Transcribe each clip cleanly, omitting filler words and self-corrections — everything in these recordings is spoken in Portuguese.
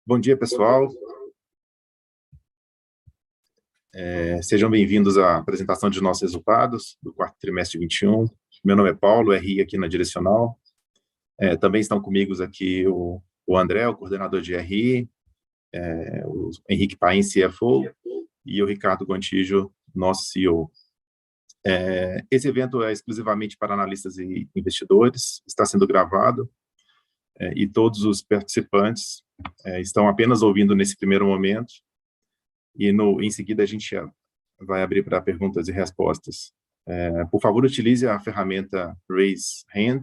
Bom dia, pessoal. Sejam bem-vindos à apresentação de nossos resultados do quarto trimestre de 21. Meu nome é Paulo, RI aqui na Direcional. Também estão comigo aqui o André, o coordenador de RI, o Henrique Paim, CFO, e o Ricardo Gontijo, nosso CEO. Esse evento é exclusivamente para analistas e investidores, está sendo gravado, e todos os participantes estão apenas ouvindo nesse primeiro momento, e em seguida a gente vai abrir para perguntas e respostas. Por favor, utilize a ferramenta Raise Hand,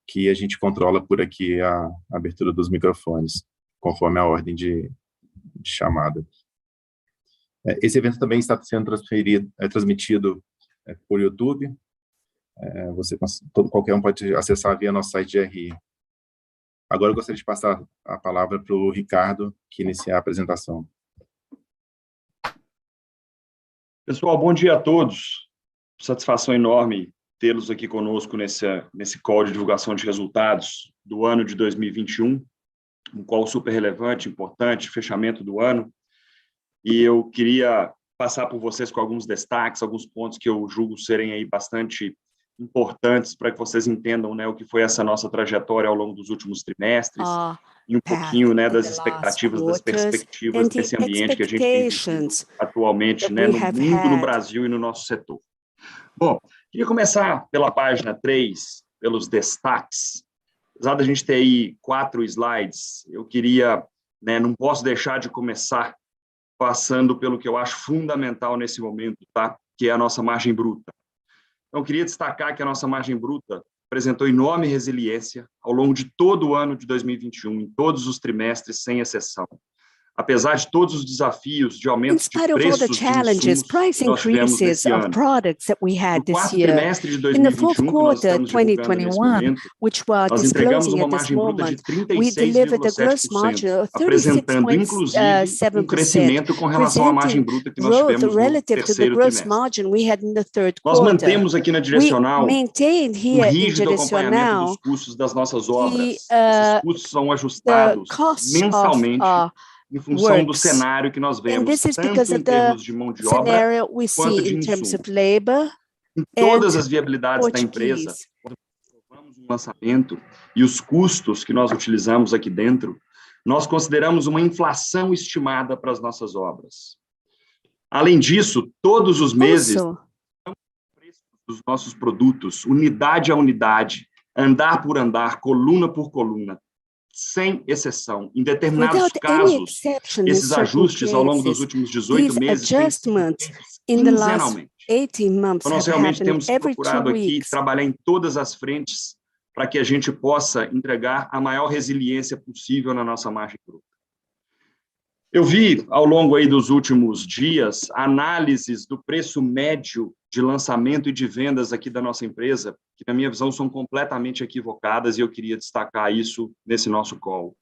que a gente controla por aqui a abertura dos microfones, conforme a ordem de chamada. Esse evento também está sendo transmitido por YouTube. Qualquer um pode acessar via nosso site de RI. Agora eu gostaria de passar a palavra para o Ricardo, que iniciar a apresentação. Pessoal, bom dia a todos. Satisfação enorme tê-los aqui conosco nesse call de divulgação de resultados do ano de 2021, um call super relevante, importante, fechamento do ano. E eu queria passar por vocês com alguns destaques, alguns pontos que eu julgo serem aí bastante importantes para que vocês entendam, o que foi essa nossa trajetória ao longo dos últimos trimestres e um pouquinho, das expectativas, das perspectivas desse ambiente que a gente tem vivido atualmente, no mundo, no Brasil e no nosso setor. Bom, queria começar pela página 3, pelos destaques. Apesar da gente ter aí 4 slides, eu queria, não posso deixar de começar passando pelo que eu acho fundamental nesse momento, que é a nossa margem bruta. Então, eu queria destacar que a nossa margem bruta apresentou enorme resiliência ao longo de todo o ano de 2021, em todos os trimestres, sem exceção. Apesar de todos os desafios de aumento de preços de insumos que nós tivemos nesse ano. No quarto trimestre de 2021, que nós estamos divulgando nesse momento, nós entregamos uma margem bruta de 36,7%, apresentando, inclusive, um crescimento com relação à margem bruta que nós tivemos no terceiro trimestre. Nós mantemos aqui na Direcional um rígido acompanhamento dos custos das nossas obras. Esses custos são ajustados mensalmente, em função do cenário que nós vemos, tanto em termos de mão de obra, quanto de insumo. Em todas as viabilidades da empresa, quando provamos um lançamento e os custos que nós utilizamos aqui dentro, nós consideramos uma inflação estimada para as nossas obras. Além disso, todos os meses, o preço dos nossos produtos, unidade a unidade, andar por andar, coluna por coluna, sem exceção. Em determinados casos, esses ajustes ao longo dos últimos 18 meses têm sido quinzenalmente. Então, nós realmente temos procurado aqui trabalhar em todas as frentes para que a gente possa entregar a maior resiliência possível na nossa margem bruta. Eu vi, ao longo aí dos últimos dias, análises do preço médio de lançamento e de vendas aqui da nossa empresa, que, na minha visão, são completamente equivocadas, e eu queria destacar isso nesse nosso call.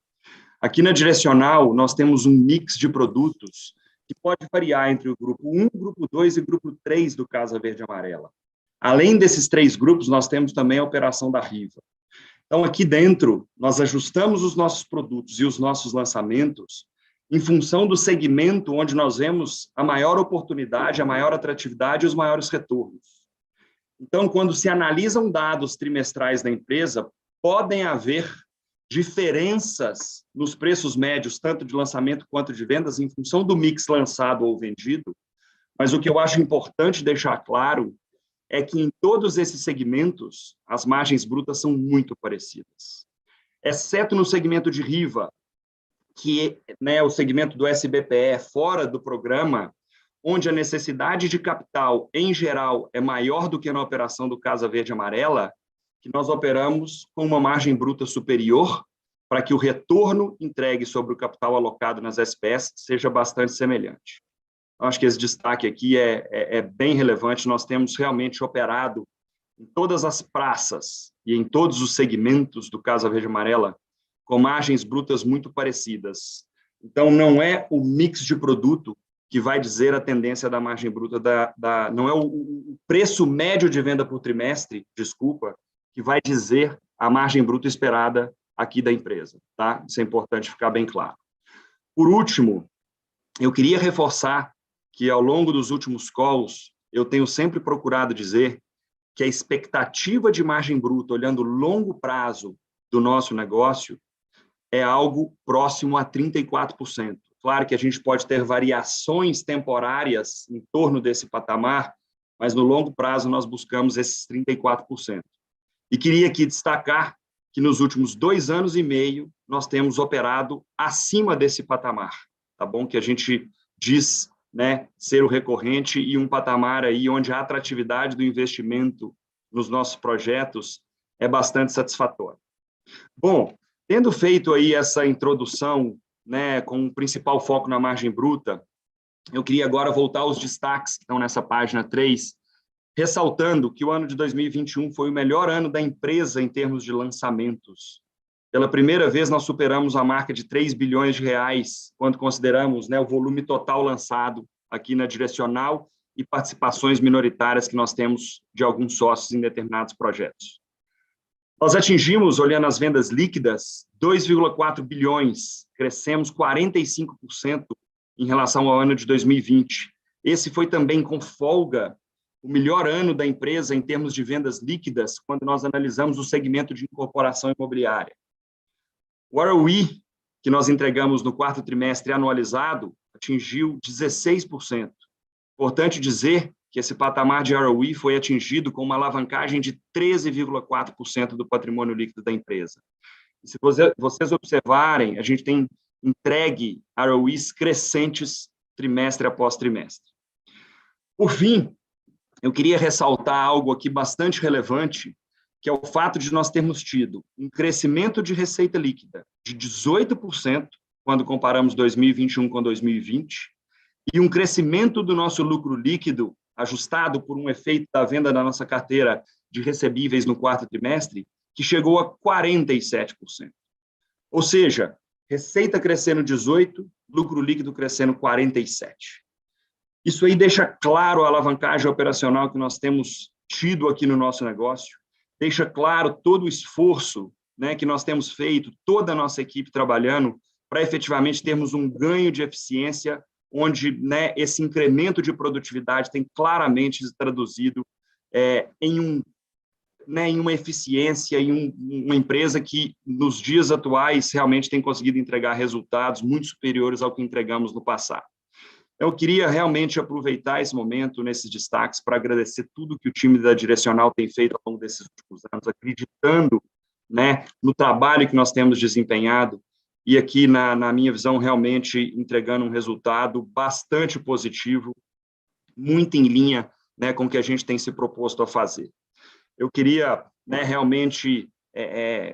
Aqui na Direcional, nós temos um mix de produtos que pode variar entre o grupo 1, grupo 2 e grupo 3 do Casa Verde e Amarela. Além desses 3 grupos, nós temos também a operação da Riva. Então, aqui dentro, nós ajustamos os nossos produtos e os nossos lançamentos em função do segmento onde nós vemos a maior oportunidade, a maior atratividade e os maiores retornos. Então, quando se analisam dados trimestrais da empresa, podem haver diferenças nos preços médios, tanto de lançamento quanto de vendas, em função do mix lançado ou vendido, mas o que eu acho importante deixar claro é que em todos esses segmentos, as margens brutas são muito parecidas. Exceto no segmento de Riva, que é o segmento do SBPE fora do programa, onde a necessidade de capital, em geral, é maior do que na operação do Casa Verde e Amarela, que nós operamos com uma margem bruta superior para que o retorno entregue sobre o capital alocado nas SPS seja bastante semelhante. Eu acho que esse destaque aqui é bem relevante. Nós temos realmente operado em todas as praças e em todos os segmentos do Casa Verde e Amarela com margens brutas muito parecidas. Então, não é o mix de produto que vai dizer a tendência da margem bruta, não é o preço médio de venda por trimestre, desculpa, que vai dizer a margem bruta esperada aqui da empresa, tá? Isso é importante ficar bem claro. Por último, eu queria reforçar que, ao longo dos últimos calls, eu tenho sempre procurado dizer que a expectativa de margem bruta, olhando o longo prazo do nosso negócio, é algo próximo a 34%. Claro que a gente pode ter variações temporárias em torno desse patamar, mas no longo prazo nós buscamos esses 34%. E queria aqui destacar que nos últimos 2 anos e meio nós temos operado acima desse patamar, tá bom? Que a gente diz, né, ser o recorrente e um patamar aí onde a atratividade do investimento nos nossos projetos é bastante satisfatória. Bom, tendo feito aí essa introdução, né, com o principal foco na margem bruta, eu queria agora voltar aos destaques que estão nessa página 3, ressaltando que o ano de 2021 foi o melhor ano da empresa em termos de lançamentos. Pela primeira vez, nós superamos a marca de 3 bilhões de reais, quando consideramos, né, o volume total lançado aqui na Direcional e participações minoritárias que nós temos de alguns sócios em determinados projetos. Nós atingimos, olhando as vendas líquidas, 2,4 bilhões, crescemos 45% em relação ao ano de 2020. Esse foi também, com folga, o melhor ano da empresa em termos de vendas líquidas, quando nós analisamos o segmento de incorporação imobiliária. O ROI, que nós entregamos no 4º trimestre anualizado, atingiu 16%. Importante dizer que esse patamar de ROI foi atingido com uma alavancagem de 13,4% do patrimônio líquido da empresa. E se vocês observarem, a gente tem entregue ROIs crescentes trimestre após trimestre. Por fim, eu queria ressaltar algo aqui bastante relevante, que é o fato de nós termos tido um crescimento de receita líquida de 18%, quando comparamos 2021 com 2020, e um crescimento do nosso lucro líquido, ajustado por um efeito da venda da nossa carteira de recebíveis no 4º trimestre, que chegou a 47%. Ou seja, receita crescendo 18%, lucro líquido crescendo 47%. Isso aí deixa claro a alavancagem operacional que nós temos tido aqui no nosso negócio, deixa claro todo o esforço, né, que nós temos feito, toda a nossa equipe trabalhando para efetivamente termos um ganho de eficiência, onde, né, esse incremento de produtividade tem claramente se traduzido em uma eficiência, em uma empresa que, nos dias atuais, realmente tem conseguido entregar resultados muito superiores ao que entregamos no passado. Eu queria realmente aproveitar esse momento, nesses destaques, para agradecer tudo que o time da Direcional tem feito ao longo desses últimos anos, acreditando, né, no trabalho que nós temos desempenhado, e aqui, na minha visão, realmente entregando um resultado bastante positivo, muito em linha, né, com o que a gente tem se proposto a fazer. Eu queria, né, realmente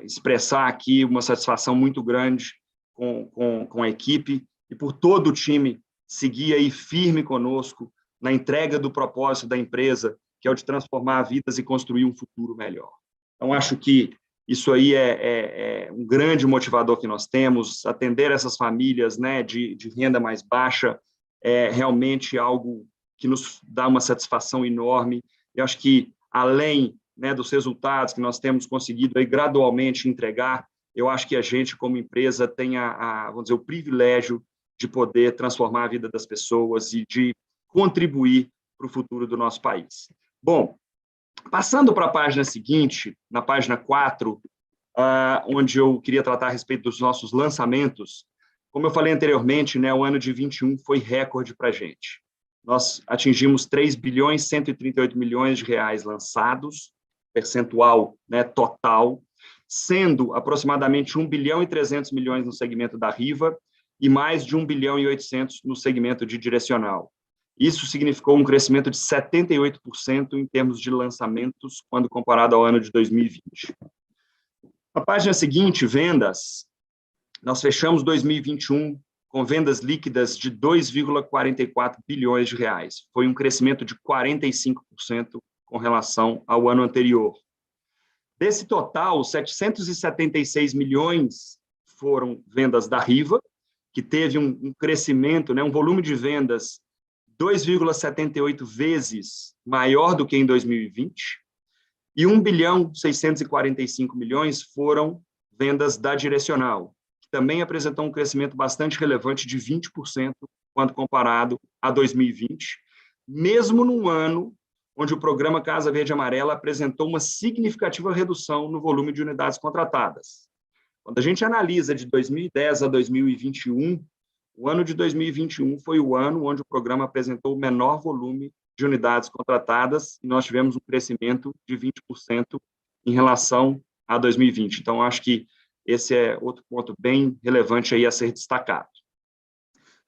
expressar aqui uma satisfação muito grande com a equipe e por todo o time seguir aí firme conosco na entrega do propósito da empresa, que é o de transformar vidas e construir um futuro melhor. Então, acho que isso aí é um grande motivador que nós temos. Atender essas famílias, né, de renda mais baixa é realmente algo que nos dá uma satisfação enorme. Eu acho que, além, né, dos resultados que nós temos conseguido aí gradualmente entregar, eu acho que a gente, como empresa, tem vamos dizer, o privilégio de poder transformar a vida das pessoas e de contribuir para o futuro do nosso país. Bom, passando para a página seguinte, na página 4, onde eu queria tratar a respeito dos nossos lançamentos, como eu falei anteriormente, né, o ano de 21 foi recorde para a gente. Nós atingimos 3 bilhões 138 milhões de reais lançados, percentual, né, total, sendo aproximadamente 1 bilhão e 300 milhões no segmento da Riva, e mais de 1 bilhão e 800 no segmento de Direcional. Isso significou um crescimento de 78% em termos de lançamentos, quando comparado ao ano de 2020. Na página seguinte, vendas, nós fechamos 2021 com vendas líquidas de 2,44 bilhões de reais. Foi um crescimento de 45% com relação ao ano anterior. Desse total, 776 milhões foram vendas da Riva, que teve um crescimento, né, um volume de vendas 2,78 vezes maior do que em 2020, e 1 bilhão 645 milhões foram vendas da Direcional, que também apresentou um crescimento bastante relevante de 20% quando comparado a 2020, mesmo num ano onde o programa Casa Verde e Amarela apresentou uma significativa redução no volume de unidades contratadas. Quando a gente analisa de 2010 a 2021, o ano de 2021 foi o ano onde o programa apresentou o menor volume de unidades contratadas e nós tivemos um crescimento de 20% em relação a 2020. Então, acho que esse é outro ponto bem relevante aí a ser destacado.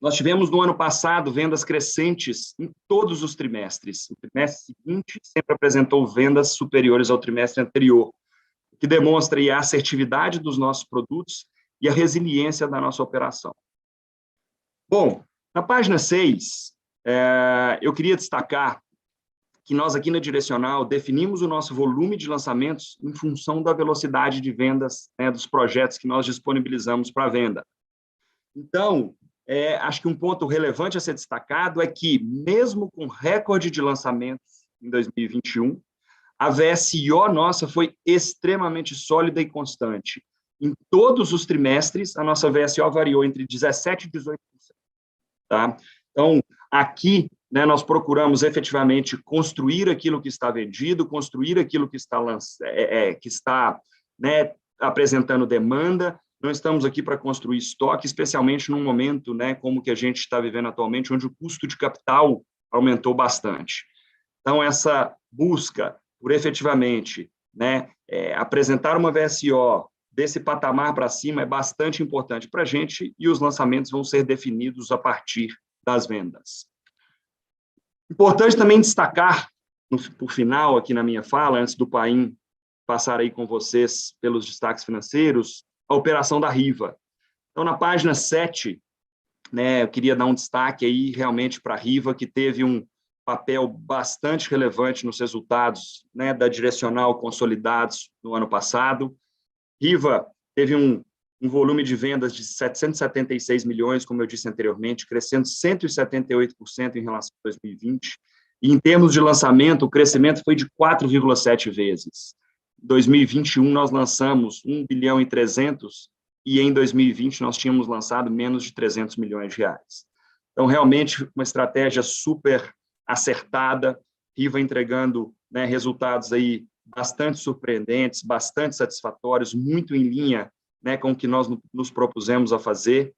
Nós tivemos no ano passado vendas crescentes em todos os trimestres. O trimestre seguinte sempre apresentou vendas superiores ao trimestre anterior, o que demonstra aí a assertividade dos nossos produtos e a resiliência da nossa operação. Bom, na página 6, eu queria destacar que nós aqui na Direcional definimos o nosso volume de lançamentos em função da velocidade de vendas, né, dos projetos que nós disponibilizamos para venda. Então, acho que um ponto relevante a ser destacado é que, mesmo com recorde de lançamentos em 2021, a VSO nossa foi extremamente sólida e constante. Em todos os trimestres, a nossa VSO variou entre 17% e 18%. Tá? Então, aqui, né, nós procuramos efetivamente construir aquilo que está vendido, construir aquilo que está, né, apresentando demanda. Não estamos aqui para construir estoque, especialmente num momento, né, como que a gente está vivendo atualmente, onde o custo de capital aumentou bastante. Então, essa busca por efetivamente, né, apresentar uma VSO desse patamar para cima é bastante importante para a gente e os lançamentos vão ser definidos a partir das vendas. Importante também destacar, por final aqui na minha fala, antes do Paim passar aí com vocês pelos destaques financeiros, a operação da Riva. Então, na página 7, né, eu queria dar um destaque aí realmente para a Riva, que teve um papel bastante relevante nos resultados, né, da Direcional consolidados no ano passado. Riva teve um volume de vendas de 776 milhões, como eu disse anteriormente, crescendo 178% em relação a 2020. E, em termos de lançamento, o crescimento foi de 4,7 vezes. Em 2021, nós lançamos 1 bilhão e 300, e em 2020 nós tínhamos lançado menos de 300 milhões de reais. Então, realmente, uma estratégia super acertada, Riva entregando, né, resultados aí bastante surpreendentes, bastante satisfatórios, muito em linha, né, com o que nós nos propusemos a fazer,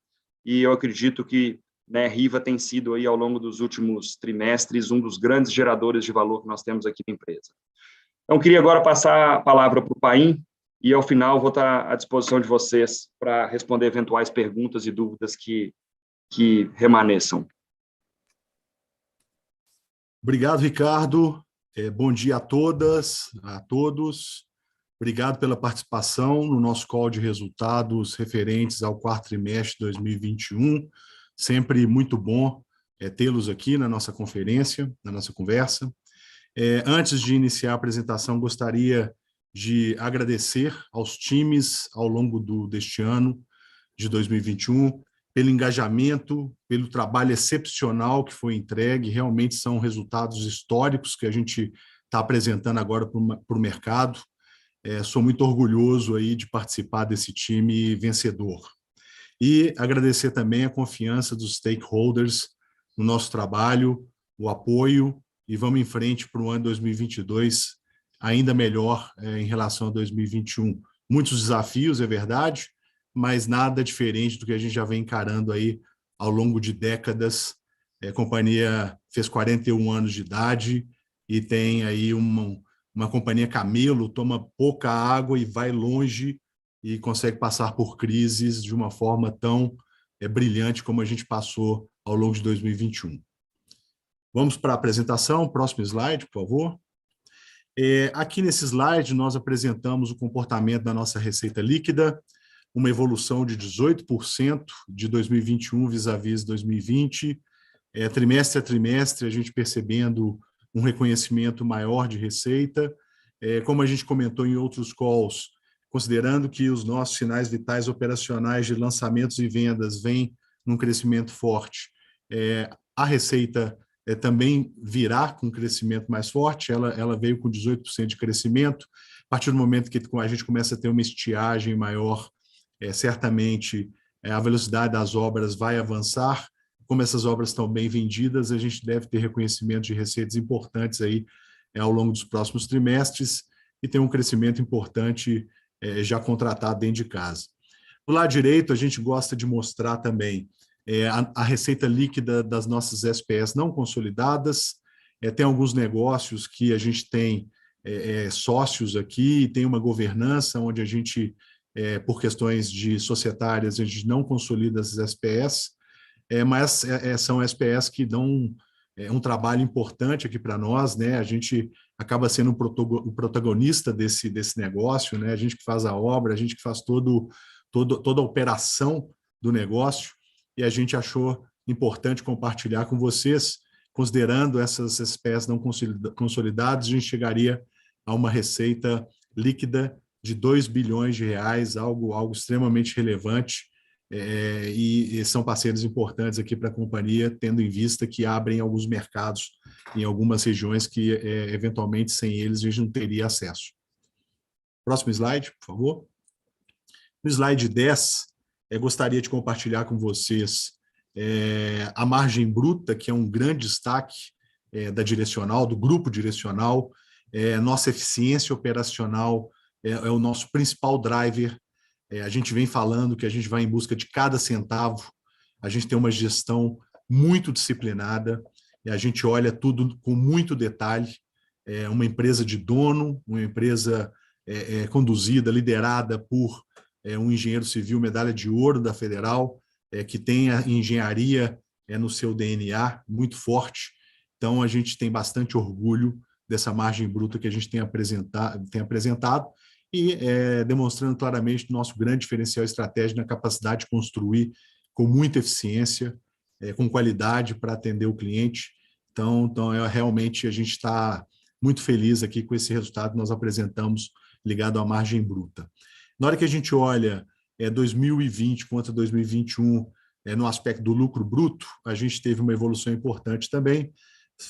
e eu acredito que, né, Riva tem sido aí, ao longo dos últimos trimestres, um dos grandes geradores de valor que nós temos aqui na empresa. Então, queria agora passar a palavra para o Paim, e ao final vou estar à disposição de vocês para responder eventuais perguntas e dúvidas que remanesçam. Obrigado, Ricardo. Bom dia a todas, a todos. Obrigado pela participação no nosso call de resultados referentes ao quarto trimestre de 2021. Sempre muito bom tê-los aqui na nossa conferência, na nossa conversa. Antes de iniciar a apresentação, gostaria de agradecer aos times ao longo deste ano de 2021, pelo engajamento, pelo trabalho excepcional que foi entregue. Realmente são resultados históricos que a gente está apresentando agora para o mercado. Sou muito orgulhoso aí de participar desse time vencedor. E agradecer também a confiança dos stakeholders no nosso trabalho, o apoio, e vamos em frente para o ano 2022 ainda melhor em relação a 2021. Muitos desafios, é verdade, mas nada diferente do que a gente já vem encarando aí ao longo de décadas. A companhia fez 41 anos de idade e tem aí uma companhia camelo, toma pouca água e vai longe e consegue passar por crises de uma forma tão brilhante como a gente passou ao longo de 2021. Vamos para a apresentação, próximo slide, por favor. Aqui nesse slide nós apresentamos o comportamento da nossa receita líquida, uma evolução de 18% de 2021 vis-à-vis 2020, trimestre a trimestre, a gente percebendo um reconhecimento maior de receita. Como a gente comentou em outros calls, considerando que os nossos sinais vitais operacionais de lançamentos e vendas vêm num crescimento forte, a receita também virá com um crescimento mais forte, ela veio com 18% de crescimento, partir do momento que a gente começa a ter uma estiagem maior, certamente a velocidade das obras vai avançar. Como essas obras estão bem vendidas, a gente deve ter reconhecimento de receitas importantes aí ao longo dos próximos trimestres e ter um crescimento importante já contratado dentro de casa. Do lado direito, a gente gosta de mostrar também a receita líquida das nossas SPS não consolidadas. Tem alguns negócios que a gente tem sócios aqui, tem uma governança onde a gente, por questões de societárias, a gente não consolida essas SPS, mas são SPS que dão um trabalho importante aqui para nós, né? A gente acaba sendo o protagonista desse negócio, né? A gente que faz a obra, a gente que faz toda a operação do negócio, e a gente achou importante compartilhar com vocês. Considerando essas espécies não consolidadas, a gente chegaria a uma receita líquida de 2 bilhões de reais, algo extremamente relevante, e são parceiros importantes aqui para a companhia, tendo em vista que abrem alguns mercados em algumas regiões que, eventualmente, sem eles, a gente não teria acesso. Próximo slide, por favor. No slide 10, gostaria de compartilhar com vocês a margem bruta, que é um grande destaque da direcional, do grupo direcional. Nossa eficiência operacional é o nosso principal driver. A gente vem falando que a gente vai em busca de cada centavo, a gente tem uma gestão muito disciplinada, e a gente olha tudo com muito detalhe. Uma empresa de dono, uma empresa conduzida, liderada por um engenheiro civil, medalha de ouro da Federal, que tem a engenharia no seu DNA muito forte. Então, a gente tem bastante orgulho dessa margem bruta que a gente tem apresentado e demonstrando claramente o nosso grande diferencial estratégico na capacidade de construir com muita eficiência, com qualidade para atender o cliente. Então realmente a gente está muito feliz aqui com esse resultado que nós apresentamos ligado à margem bruta. Na hora que a gente olha 2020 contra 2021, no aspecto do lucro bruto, a gente teve uma evolução importante também.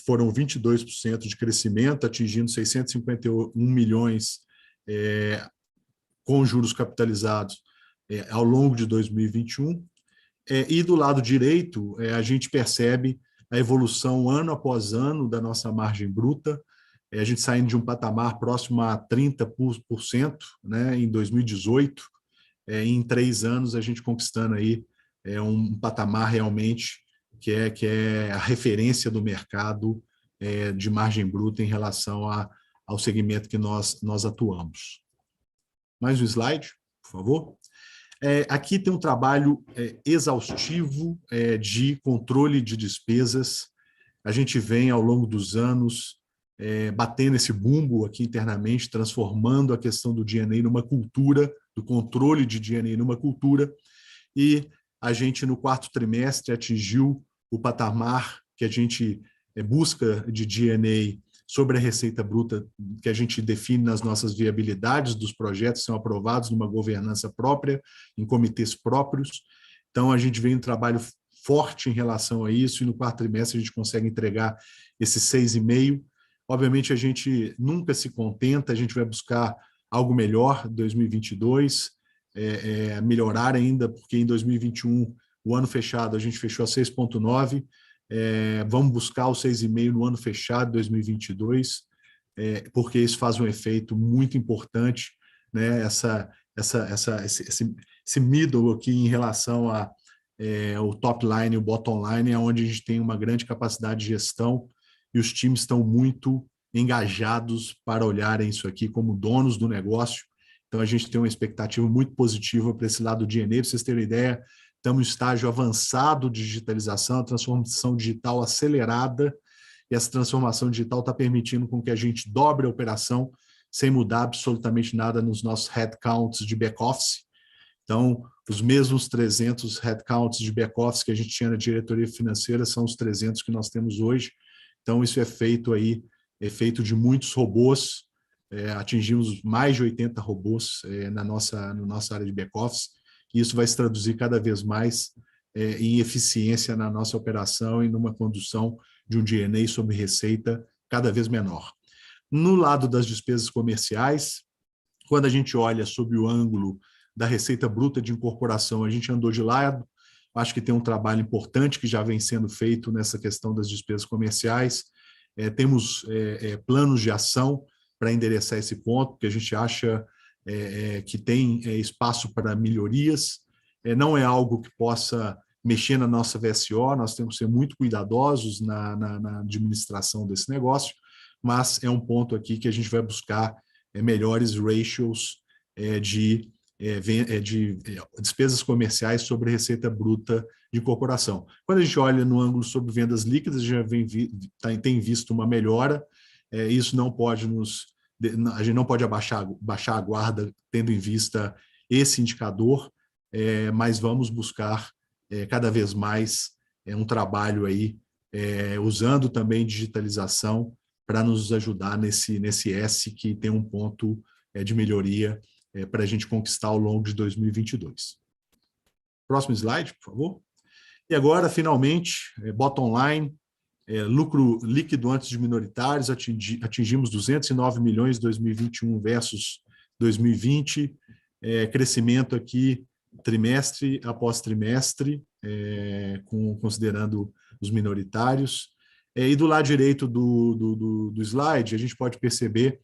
Foram 22% de crescimento, atingindo 651 milhões com juros capitalizados ao longo de 2021. E do lado direito, a gente percebe a evolução ano após ano da nossa margem bruta, a gente saindo de um patamar próximo a 30%, né, em 2018, em 3 anos a gente conquistando aí um patamar realmente que é a referência do mercado de margem bruta em relação ao segmento que nós atuamos. Mais um slide, por favor. Aqui tem um trabalho exaustivo de controle de despesas. A gente vem, ao longo dos anos, batendo esse bumbo aqui internamente, transformando a questão do D&A numa cultura, do controle de D&A numa cultura, e a gente, no 4º trimestre, atingiu o patamar que a gente busca de D&A sobre a receita bruta, que a gente define nas nossas viabilidades dos projetos, são aprovados numa governança própria, em comitês próprios. Então, a gente vem um trabalho forte em relação a isso, e no 4º trimestre a gente consegue entregar esse 6,5. Obviamente, a gente nunca se contenta, a gente vai buscar algo melhor em 2022, melhorar ainda, porque em 2021, o ano fechado, a gente fechou a 6,9, vamos buscar o 6,5 no ano fechado, 2022, porque isso faz um efeito muito importante, né? Esse middle aqui em relação ao top line e o bottom line, é onde a gente tem uma grande capacidade de gestão, e os times estão muito engajados para olharem isso aqui como donos do negócio. Então, a gente tem uma expectativa muito positiva para esse lado do D&A. Para vocês terem uma ideia, estamos em estágio avançado de digitalização, transformação digital acelerada, e essa transformação digital está permitindo com que a gente dobre a operação sem mudar absolutamente nada nos nossos headcounts de back-office. Então, os mesmos 300 headcounts de back-office que a gente tinha na diretoria financeira são os 300 que nós temos hoje. Então, isso é feito de muitos robôs, atingimos mais de 80 robôs na nossa área de back-office, e isso vai se traduzir cada vez mais em eficiência na nossa operação e numa condução de um D&A sobre receita cada vez menor. No lado das despesas comerciais, Quando a gente olha sob o ângulo da receita bruta de incorporação, a gente andou de lado. Acho que tem um trabalho importante que já vem sendo feito nessa questão das despesas comerciais. Temos planos de ação para endereçar esse ponto, porque a gente acha que tem espaço para melhorias. Não é algo que possa mexer na nossa VSO, nós temos que ser muito cuidadosos na administração desse negócio, mas é um ponto aqui que a gente vai buscar melhores ratios de despesas comerciais sobre receita bruta de incorporação. Quando a gente olha no ângulo sobre vendas líquidas, já tem visto uma melhora. Isso não pode a gente não pode baixar a guarda tendo em vista esse indicador, mas vamos buscar cada vez mais um trabalho aí, usando também digitalização para nos ajudar nesse S que tem um ponto de melhoria para a gente conquistar ao longo de 2022. Próximo slide, por favor. E agora, finalmente, bottom line, lucro líquido antes de minoritários, atingimos 209 milhões em 2021 versus 2020, crescimento aqui trimestre após trimestre, considerando os minoritários. E do lado direito do slide, a gente pode perceber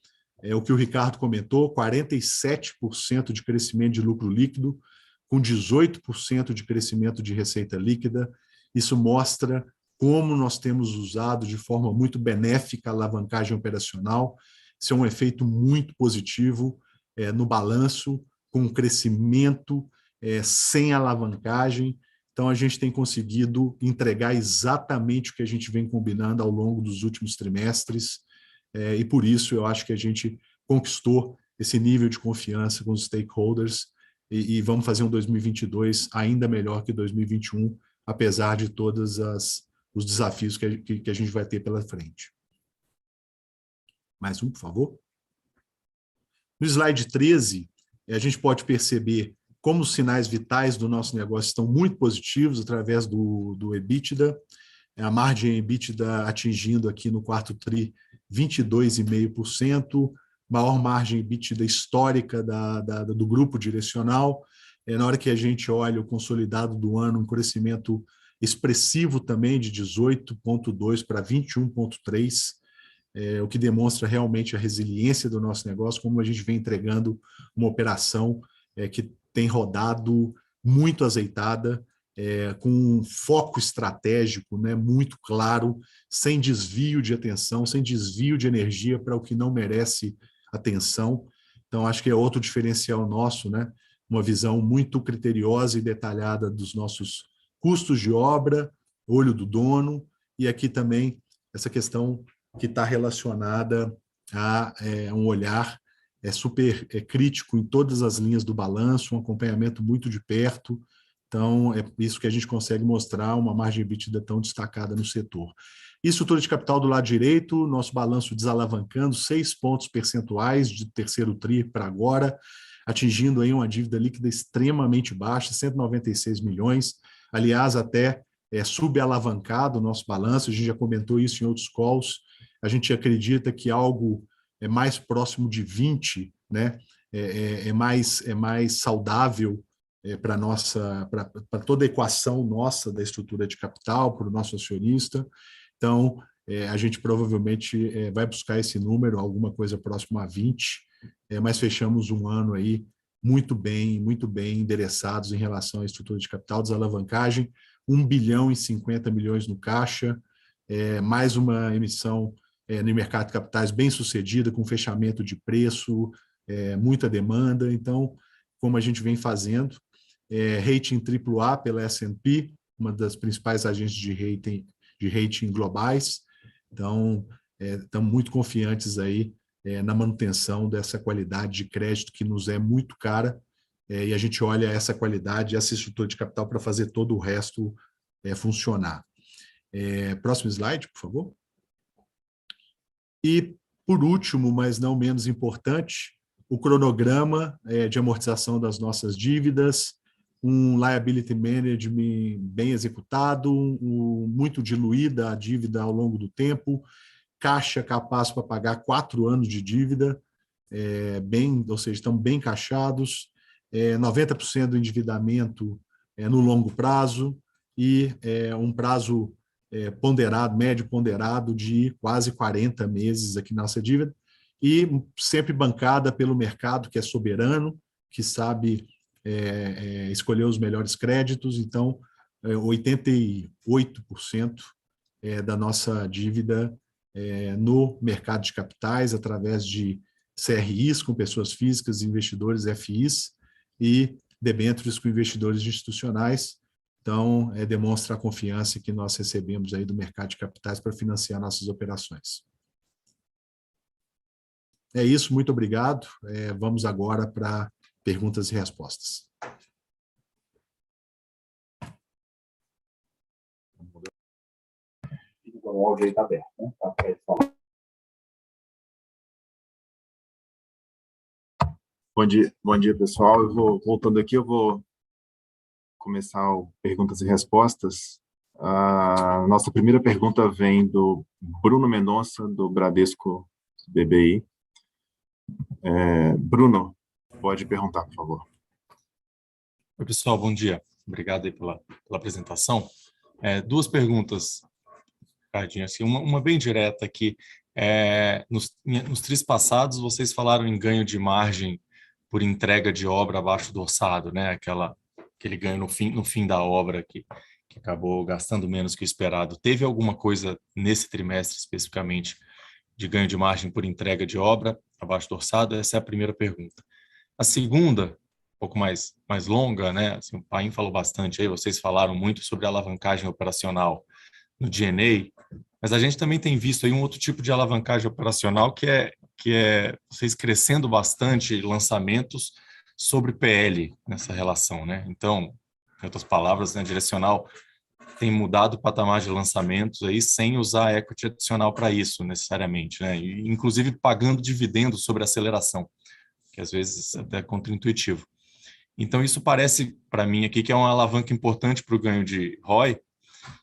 o que o Ricardo comentou, 47% de crescimento de lucro líquido, com 18% de crescimento de receita líquida. Isso mostra como nós temos usado de forma muito benéfica a alavancagem operacional. Isso é um efeito muito positivo no balanço, com um crescimento sem alavancagem. Então, a gente tem conseguido entregar exatamente o que a gente vem combinando ao longo dos últimos trimestres, e por isso eu acho que a gente conquistou esse nível de confiança com os stakeholders e vamos fazer um 2022 ainda melhor que 2021, apesar de todos os desafios que a gente vai ter pela frente. Mais um, por favor. No slide 13, a gente pode perceber como os sinais vitais do nosso negócio estão muito positivos através do EBITDA, a margem EBITDA atingindo aqui no quarto TRI 22,5%, maior margem EBITDA histórica do grupo direcional. Na hora que a gente olha o consolidado do ano, um crescimento expressivo também de 18,2% para 21,3%, o que demonstra realmente a resiliência do nosso negócio, como a gente vem entregando uma operação que tem rodado muito azeitada, com um foco estratégico, né, muito claro, sem desvio de atenção, sem desvio de energia para o que não merece atenção. Então, acho que é outro diferencial nosso, né? Uma visão muito criteriosa e detalhada dos nossos custos de obra, olho do dono, e aqui também essa questão que está relacionada a um olhar super crítico em todas as linhas do balanço, um acompanhamento muito de perto. Então, é isso que a gente consegue mostrar, uma margem EBITDA tão destacada no setor. Estrutura de capital do lado direito, nosso balanço desalavancando 6 pontos percentuais de terceiro TRI para agora, atingindo aí uma dívida líquida extremamente baixa, 196 milhões, aliás, até subalavancado o nosso balanço, a gente já comentou isso em outros calls, a gente acredita que algo mais próximo de 20, né, é mais saudável para toda a equação nossa da estrutura de capital, para o nosso acionista. Então, a gente provavelmente vai buscar esse número, alguma coisa próximo a 20, mas fechamos um ano aí muito bem endereçados em relação à estrutura de capital, desalavancagem, 1 bilhão e 50 milhões no caixa, mais uma emissão no mercado de capitais bem sucedida, com fechamento de preço, muita demanda. Então, como a gente vem fazendo, rating AAA pela S&P, uma das principais agências de rating globais. Então, estamos muito confiantes aí na manutenção dessa qualidade de crédito que nos é muito cara, e a gente olha essa qualidade, essa estrutura de capital para fazer todo o resto funcionar. Próximo slide, por favor. E, por último, mas não menos importante, o cronograma de amortização das nossas dívidas, um liability management bem executado, muito diluída a dívida ao longo do tempo, caixa capaz para pagar 4 anos de dívida. ou seja, estão bem encaixados, 90% do endividamento no longo prazo e um prazo ponderado, médio ponderado de quase 40 meses aqui na nossa dívida, e sempre bancada pelo mercado, que é soberano, que sabe escolher os melhores créditos. Então, 88% da nossa dívida no mercado de capitais, através de CRIs com pessoas físicas, investidores FIs e debêntures com investidores institucionais. Então, demonstra a confiança que nós recebemos aí do mercado de capitais para financiar nossas operações. É isso, muito obrigado. Vamos agora para perguntas e respostas. O áudio aí está aberto, né? Bom dia, pessoal. Voltando aqui, eu vou começar o perguntas e respostas. A nossa primeira pergunta vem do Bruno Mendonça, do Bradesco BBI. Bruno, pode perguntar, por favor. Oi, pessoal, bom dia. Obrigado aí pela apresentação. Duas perguntas, Ricardinho, assim, uma bem direta aqui. Nos tris passados, vocês falaram em ganho de margem por entrega de obra abaixo do orçado, né? Aquele ganho no fim da obra que acabou gastando menos que o esperado. Teve alguma coisa nesse trimestre especificamente de ganho de margem por entrega de obra abaixo do orçado? Essa é a primeira pergunta. A segunda, um pouco mais longa, né? Assim, o Paim falou bastante aí, vocês falaram muito sobre a alavancagem operacional no G&A, mas a gente também tem visto aí um outro tipo de alavancagem operacional que é vocês crescendo bastante lançamentos sobre PL nessa relação, né? Então, em outras palavras, né, direcional tem mudado o patamar de lançamentos aí sem usar equity adicional para isso necessariamente, né? E, inclusive pagando dividendos sobre aceleração, que às vezes é até contraintuitivo. Então, isso parece para mim aqui que é uma alavanca importante para o ganho de ROI.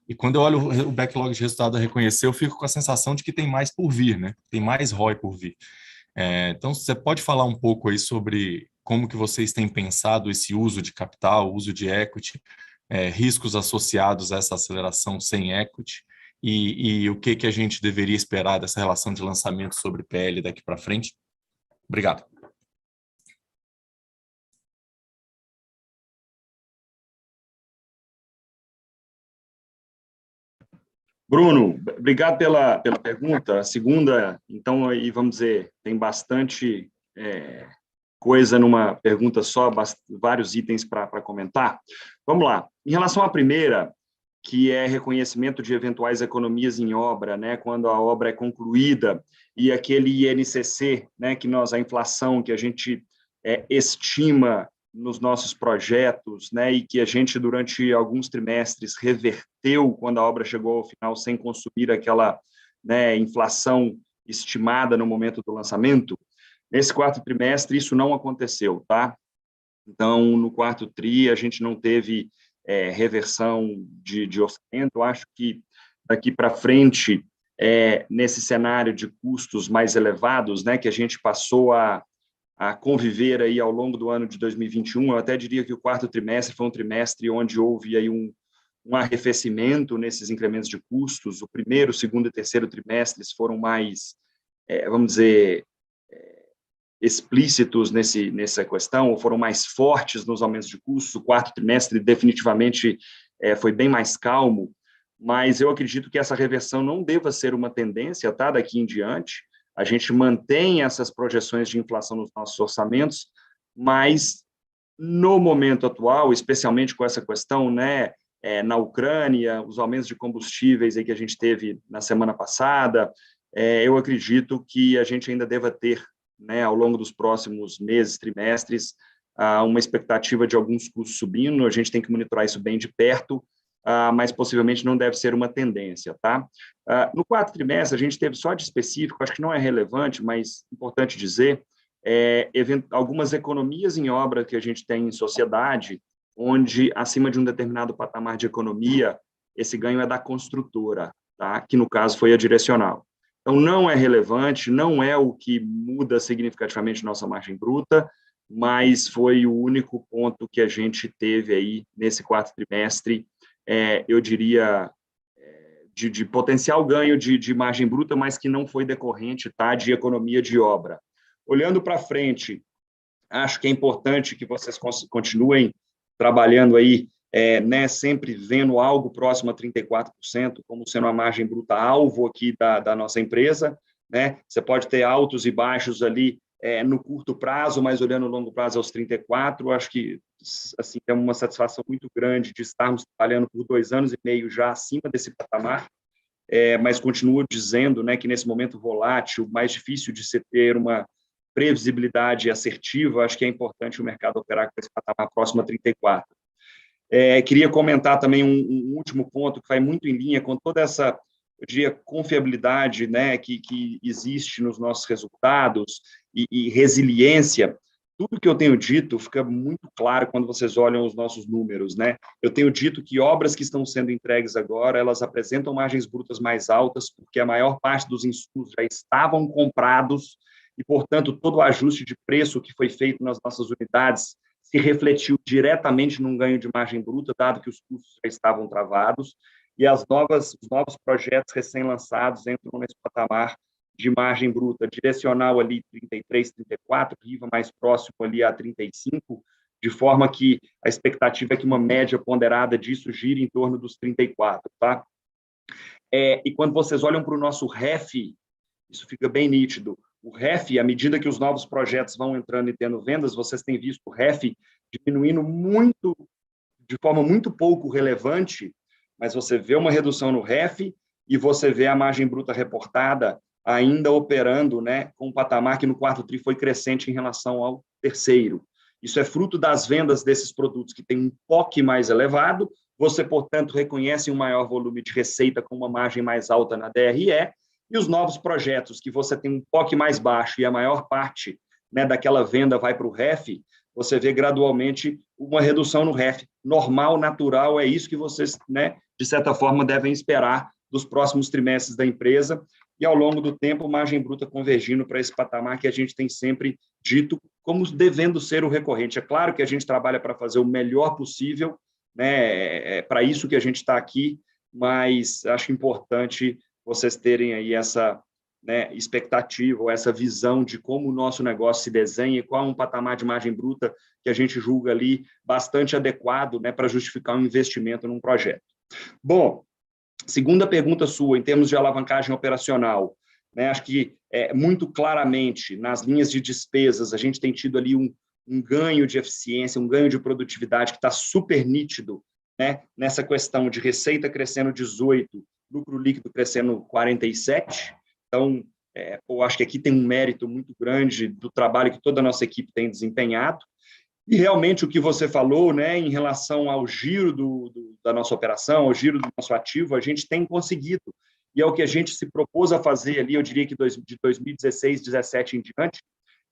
E quando eu olho o backlog de resultado a reconhecer, eu fico com a sensação de que tem mais por vir, né? Tem mais ROI por vir. Então, você pode falar um pouco aí sobre como que vocês têm pensado esse uso de capital, uso de equity, riscos associados a essa aceleração sem equity e o que a gente deveria esperar dessa relação de lançamento sobre PL daqui para frente? Obrigado. Bruno, obrigado pela pergunta. A segunda, então, aí vamos dizer, tem bastante coisa numa pergunta só, vários itens para comentar. Vamos lá. Em relação à primeira, que é reconhecimento de eventuais economias em obra, né, quando a obra é concluída, e aquele INCC, né, a inflação que a gente estima nos nossos projetos, né, e que a gente, durante alguns trimestres, reverteu quando a obra chegou ao final sem consumir aquela, né, inflação estimada no momento do lançamento. Nesse quarto trimestre, isso não aconteceu, tá? Então, no quarto tri, a gente não teve reversão de orçamento. Eu acho que daqui para frente, nesse cenário de custos mais elevados, né, que a gente passou a conviver aí ao longo do ano de 2021, eu até diria que o quarto trimestre foi um trimestre onde houve aí um arrefecimento nesses incrementos de custos. O primeiro, segundo e terceiro trimestres foram mais, vamos dizer, explícitos nessa questão, ou foram mais fortes nos aumentos de custos. O quarto trimestre definitivamente foi bem mais calmo, mas eu acredito que essa reversão não deva ser uma tendência, tá, daqui em diante. A gente mantém essas projeções de inflação nos nossos orçamentos, mas no momento atual, especialmente com essa questão, né, na Ucrânia, os aumentos de combustíveis aí que a gente teve na semana passada, eu acredito que a gente ainda deva ter, né, ao longo dos próximos meses, trimestres, uma expectativa de alguns custos subindo. A gente tem que monitorar isso bem de perto, mas possivelmente não deve ser uma tendência, tá? No quarto trimestre, a gente teve só de específico, acho que não é relevante, mas importante dizer, algumas economias em obra que a gente tem em sociedade, onde, acima de um determinado patamar de economia, esse ganho é da construtora, tá? Que no caso foi a direcional. Então, não é relevante, não é o que muda significativamente nossa margem bruta, mas foi o único ponto que a gente teve aí nesse quarto trimestre, eu diria, de potencial ganho de margem bruta, mas que não foi decorrente, tá, de economia de obra. Olhando para frente, acho que é importante que vocês continuem trabalhando aí, né, sempre vendo algo próximo a 34%, como sendo a margem bruta alvo aqui da nossa empresa, né? Você pode ter altos e baixos ali no curto prazo, mas olhando o longo prazo aos 34%, acho que assim, é uma satisfação muito grande de estarmos trabalhando por 2 anos e meio já acima desse patamar, mas continuo dizendo, né, que nesse momento volátil, mais difícil de se ter uma previsibilidade assertiva, acho que é importante o mercado operar com esse patamar próximo a 34%. Queria comentar também um último ponto que vai muito em linha com toda essa, eu diria, confiabilidade, né, que existe nos nossos resultados e resiliência. Tudo que eu tenho dito fica muito claro quando vocês olham os nossos números, né? Eu tenho dito que obras que estão sendo entregues agora, elas apresentam margens brutas mais altas, porque a maior parte dos insumos já estavam comprados e, portanto, todo o ajuste de preço que foi feito nas nossas unidades se refletiu diretamente num ganho de margem bruta, dado que os custos já estavam travados, e os novos projetos recém-lançados entram nesse patamar de margem bruta direcional ali 33, 34, Riva mais próximo ali a 35, de forma que a expectativa é que uma média ponderada disso gire em torno dos 34, tá? E quando vocês olham para o nosso REF, isso fica bem nítido. O REF, à medida que os novos projetos vão entrando e tendo vendas, vocês têm visto o REF diminuindo muito, de forma muito pouco relevante, mas você vê uma redução no REF e você vê a margem bruta reportada ainda operando, né, com um patamar que no quarto tri foi crescente em relação ao terceiro. Isso é fruto das vendas desses produtos que têm um POC mais elevado, você, portanto, reconhece um maior volume de receita com uma margem mais alta na DRE, e os novos projetos que você tem um POC mais baixo e a maior parte, né, daquela venda vai para o REF, você vê gradualmente uma redução no REF. Normal, natural, é isso que vocês, né, de certa forma, devem esperar dos próximos trimestres da empresa, e ao longo do tempo, margem bruta convergindo para esse patamar que a gente tem sempre dito como devendo ser o recorrente. É claro que a gente trabalha para fazer o melhor possível, né, para isso que a gente está aqui, mas acho importante vocês terem aí essa, né, expectativa ou essa visão de como o nosso negócio se desenha e qual é um patamar de margem bruta que a gente julga ali bastante adequado, né, para justificar um investimento num projeto. Bom, segunda pergunta sua, em termos de alavancagem operacional, né, acho que muito claramente nas linhas de despesas a gente tem tido ali um ganho de eficiência, um ganho de produtividade que está super nítido, né, nessa questão de receita crescendo 18%, lucro líquido crescendo 47%. Então, eu acho que aqui tem um mérito muito grande do trabalho que toda a nossa equipe tem desempenhado. E realmente o que você falou, né, em relação ao giro da nossa operação, ao giro do nosso ativo, a gente tem conseguido. E é o que a gente se propôs a fazer ali, eu diria que de 2016, 2017 em diante,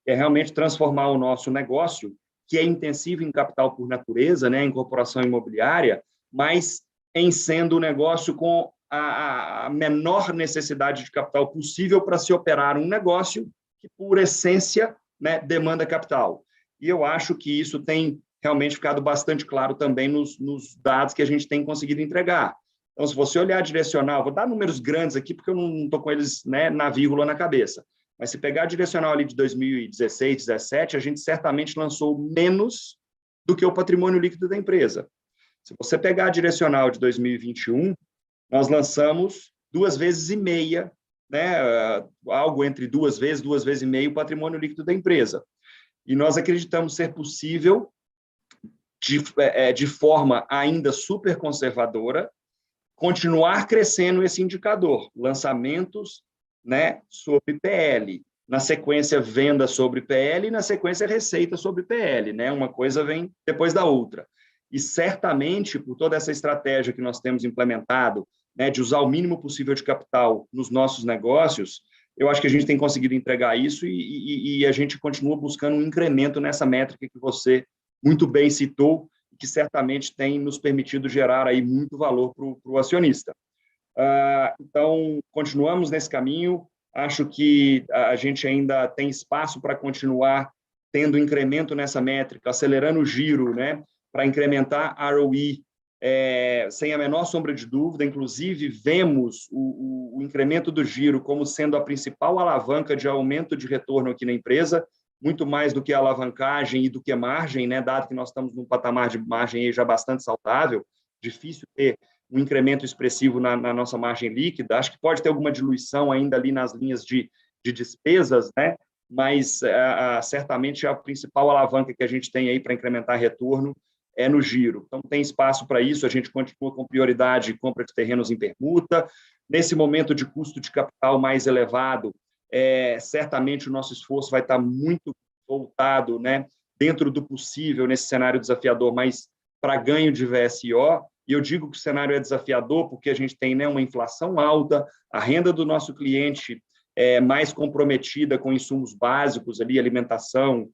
é realmente transformar o nosso negócio, que é intensivo em capital por natureza, né, incorporação imobiliária, mas em sendo um negócio com a menor necessidade de capital possível para se operar um negócio que, por essência, né, demanda capital. E eu acho que isso tem realmente ficado bastante claro também nos dados que a gente tem conseguido entregar. Então, se você olhar direcional, vou dar números grandes aqui, porque eu não estou com eles, né, na vírgula na cabeça, mas se pegar a direcional ali de 2016, 2017, a gente certamente lançou menos do que o patrimônio líquido da empresa. Se você pegar a direcional de 2021, nós lançamos 2,5 vezes, né, algo entre 2 vezes e meio o patrimônio líquido da empresa. E nós acreditamos ser possível, de forma ainda super conservadora, continuar crescendo esse indicador, lançamentos, né, sobre PL, na sequência venda sobre PL e na sequência receita sobre PL, né, uma coisa vem depois da outra. E certamente, por toda essa estratégia que nós temos implementado, né, de usar o mínimo possível de capital nos nossos negócios, eu acho que a gente tem conseguido entregar isso e a gente continua buscando um incremento nessa métrica que você muito bem citou, que certamente tem nos permitido gerar aí muito valor para o acionista. Então, continuamos nesse caminho, Acho que a gente ainda tem espaço para continuar tendo incremento nessa métrica, acelerando o giro, né, para incrementar a ROE, sem a menor sombra de dúvida. Inclusive, vemos o incremento do giro como sendo a principal alavanca de aumento de retorno aqui na empresa, muito mais do que a alavancagem e do que a margem, né, dado que nós estamos num patamar de margem aí já bastante saudável, difícil ter um incremento expressivo na nossa margem líquida. Acho que pode ter alguma diluição ainda ali nas linhas de despesas, né, mas certamente a principal alavanca que a gente tem aí para incrementar retorno é no giro. Então, tem espaço para isso, a gente continua com prioridade compra de terrenos em permuta. Nesse momento de custo de capital mais elevado, certamente o nosso esforço vai estar muito voltado, né, dentro do possível, nesse cenário desafiador, mas para ganho de VSO. E eu digo que o cenário é desafiador porque a gente tem, né, uma inflação alta, a renda do nosso cliente mais comprometida com insumos básicos, ali, alimentação,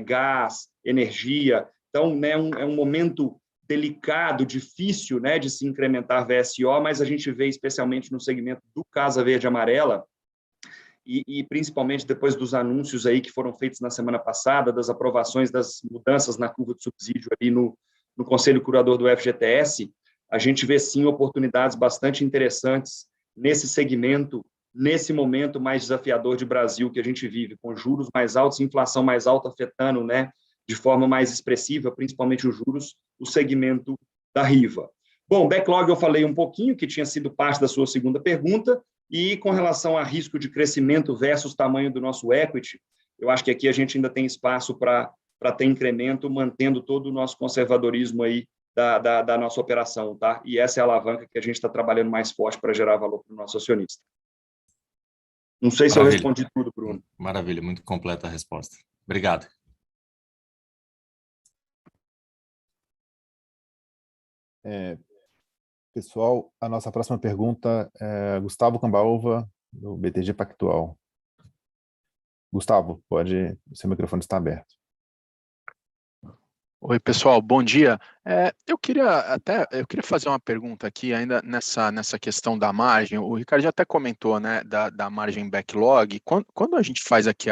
gás, energia. Então, né, é um momento delicado, difícil, né, de se incrementar VSO, mas a gente vê, especialmente no segmento do Casa Verde e Amarela, e principalmente depois dos anúncios aí que foram feitos na semana passada, das aprovações das mudanças na curva de subsídio ali no Conselho Curador do FGTS, a gente vê, sim, oportunidades bastante interessantes nesse segmento, nesse momento mais desafiador de Brasil que a gente vive, com juros mais altos, inflação mais alta afetando, né, de forma mais expressiva, principalmente os juros, o segmento da Riva. Bom, backlog eu falei um pouquinho, que tinha sido parte da sua segunda pergunta, e com relação a risco de crescimento versus tamanho do nosso equity, eu acho que aqui a gente ainda tem espaço para ter incremento, mantendo todo o nosso conservadorismo aí da nossa operação, tá? E essa é a alavanca que a gente está trabalhando mais forte para gerar valor para o nosso acionista. Não sei se eu respondi tudo, Bruno. Maravilha, muito completa a resposta. Obrigado. Pessoal, a nossa próxima pergunta é Gustavo Cambaúva, do BTG Pactual. Gustavo, o seu microfone está aberto. Oi, pessoal, bom dia. Eu queria fazer uma pergunta aqui, ainda nessa questão da margem. O Ricardo já até comentou, né, da margem backlog. Quando a gente faz aqui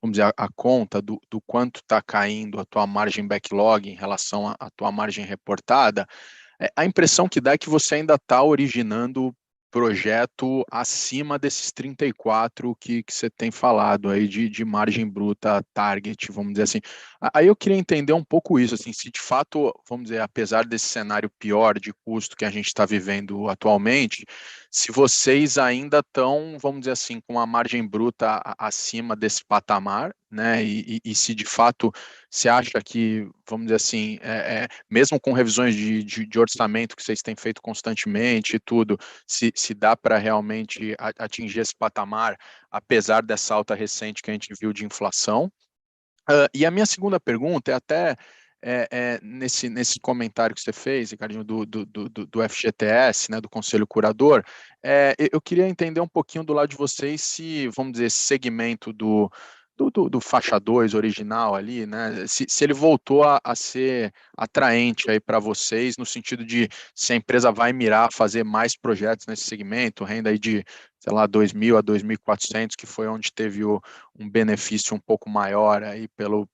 vamos dizer, a conta do quanto está caindo a tua margem backlog em relação à tua margem reportada, a impressão que dá é que você ainda está originando projeto acima desses 34 que você tem falado aí de margem bruta target, vamos dizer assim. Aí eu queria entender um pouco isso, assim, se de fato, vamos dizer, apesar desse cenário pior de custo que a gente está vivendo atualmente, se vocês ainda estão, vamos dizer assim, com a margem bruta acima desse patamar, né, e se de fato você acha que, vamos dizer assim, mesmo com revisões de orçamento que vocês têm feito constantemente e tudo, se dá para realmente atingir esse patamar, apesar dessa alta recente que a gente viu de inflação. E a minha segunda pergunta é até nesse comentário que você fez, Ricardinho, do FGTS, né, do Conselho Curador, eu queria entender um pouquinho do lado de vocês se, vamos dizer, esse segmento do faixa 2 original ali, né? Se ele voltou a ser atraente aí para vocês, no sentido de se a empresa vai mirar fazer mais projetos nesse segmento, renda aí de, sei lá, 2.000 a 2.400, que foi onde teve um benefício um pouco maior aí pelo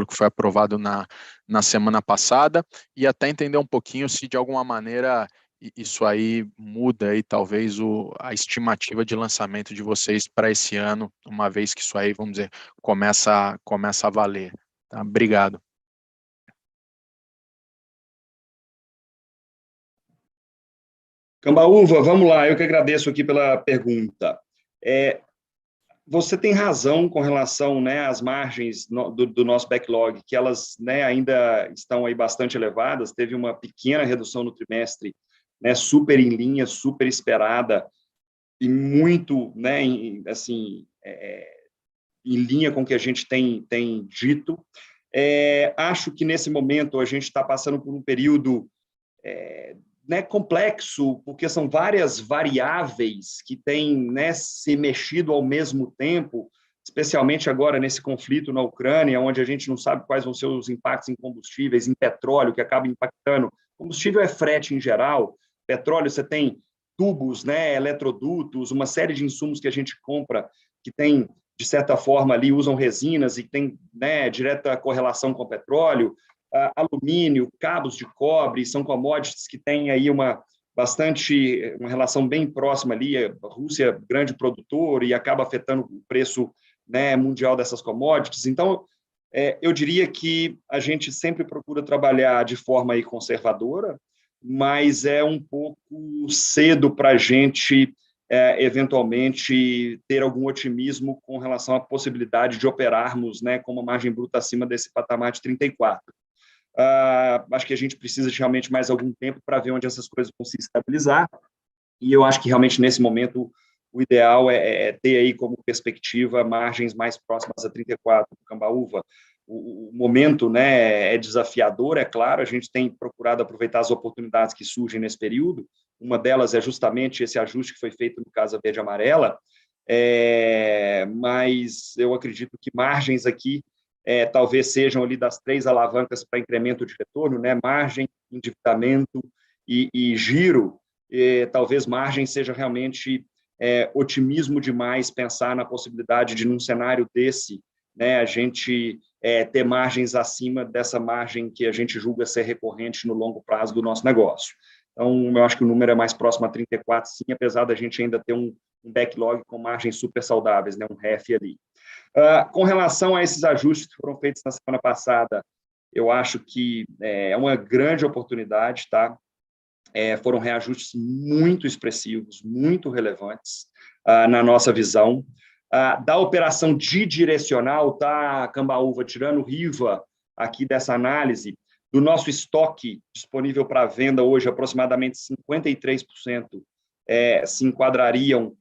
que foi aprovado na semana passada, e até entender um pouquinho se de alguma maneira isso aí muda aí talvez a estimativa de lançamento de vocês para esse ano, uma vez que isso aí, vamos dizer, começa a valer. Tá? Obrigado. Cambaúva, vamos lá, eu que agradeço aqui pela pergunta. Você tem razão com relação, né, às margens do nosso backlog, que elas, né, ainda estão aí bastante elevadas, teve uma pequena redução no trimestre, né, super em linha, super esperada, e muito, né, assim, em linha com o que a gente tem dito. Acho que nesse momento a gente está passando por um período né, complexo, porque são várias variáveis que têm, né, se mexido ao mesmo tempo, especialmente agora nesse conflito na Ucrânia, onde a gente não sabe quais vão ser os impactos em combustíveis, em petróleo, que acaba impactando. Combustível é frete em geral, petróleo você tem tubos, né, eletrodutos, uma série de insumos que a gente compra que tem, de certa forma, ali usam resinas e tem, né, direta correlação com o petróleo, alumínio, cabos de cobre, são commodities que têm aí uma relação bem próxima ali, a Rússia grande produtor e acaba afetando o preço, né, mundial dessas commodities. Então, eu diria que a gente sempre procura trabalhar de forma aí conservadora, mas é um pouco cedo para a gente, eventualmente, ter algum otimismo com relação à possibilidade de operarmos, né, com uma margem bruta acima desse patamar de 34. Acho que a gente precisa de realmente mais algum tempo para ver onde essas coisas vão se estabilizar, e eu acho que realmente nesse momento o ideal é ter aí como perspectiva margens mais próximas a 34 do Cambaúva. O momento, né, é desafiador, é claro, a gente tem procurado aproveitar as oportunidades que surgem nesse período, uma delas é justamente esse ajuste que foi feito no Casa Verde e Amarela, mas eu acredito que margens aqui talvez sejam ali das 3 alavancas para incremento de retorno, né, margem, endividamento e giro. Talvez margem seja realmente otimismo demais pensar na possibilidade de, num cenário desse, né, a gente ter margens acima dessa margem que a gente julga ser recorrente no longo prazo do nosso negócio. Então, eu acho que o número é mais próximo a 34, sim, apesar da gente ainda ter um backlog com margens super saudáveis, né, um REF ali. Com relação a esses ajustes que foram feitos na semana passada, eu acho que é uma grande oportunidade, tá? Foram reajustes muito expressivos, muito relevantes na nossa visão. Da operação de direcional, tá, Cambaúva, tirando o Riva aqui dessa análise, do nosso estoque disponível para venda hoje, aproximadamente 53% se enquadrariam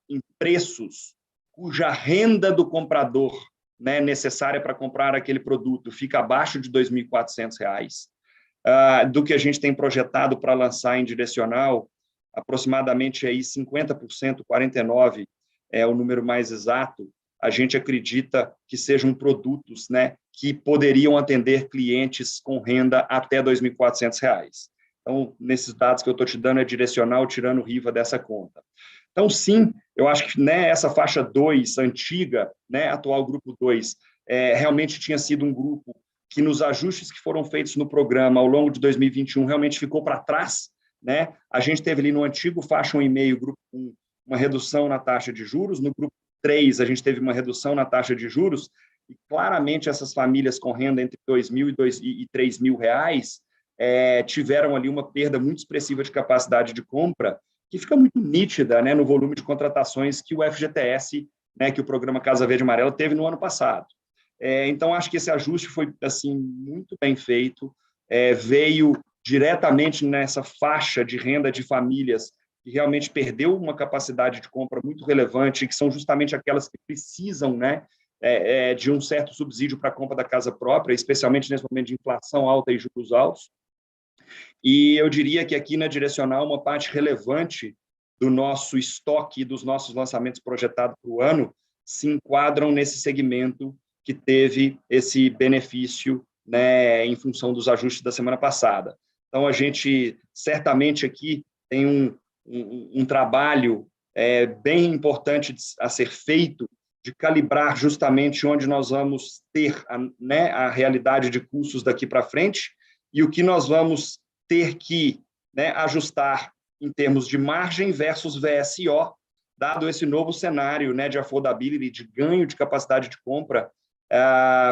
em preços cuja renda do comprador, né, necessária para comprar aquele produto fica abaixo de R$ 2.400, do que a gente tem projetado para lançar em direcional, aproximadamente aí 50%, 49% é o número mais exato, a gente acredita que sejam produtos, né, que poderiam atender clientes com renda até R$ 2.400. Então, nesses dados que eu estou te dando, é direcional, tirando o Riva dessa conta. Então, sim, eu acho que, né, essa faixa 2, antiga, né, atual grupo 2, realmente tinha sido um grupo que, nos ajustes que foram feitos no programa ao longo de 2021, realmente ficou para trás, né? A gente teve ali no antigo faixa 1,5, grupo 1, uma redução na taxa de juros, no grupo 3, a gente teve uma redução na taxa de juros, e claramente essas famílias com renda entre R$ 2.000 e R$ 3.000 tiveram ali uma perda muito expressiva de capacidade de compra, que fica muito nítida, né, no volume de contratações que o FGTS, né, que o programa Casa Verde e Amarela teve no ano passado. Então, acho que esse ajuste foi assim, muito bem feito, veio diretamente nessa faixa de renda de famílias que realmente perdeu uma capacidade de compra muito relevante, que são justamente aquelas que precisam, né, de um certo subsídio para a compra da casa própria, especialmente nesse momento de inflação alta e juros altos. E eu diria que aqui na direcional, uma parte relevante do nosso estoque e dos nossos lançamentos projetados para o ano se enquadram nesse segmento que teve esse benefício, né, em função dos ajustes da semana passada. Então, a gente certamente aqui tem um trabalho bem importante a ser feito de calibrar justamente onde nós vamos ter a realidade de custos daqui para frente e o que nós vamos ter que, né, ajustar em termos de margem versus VSO, dado esse novo cenário, né, de affordability, de ganho de capacidade de compra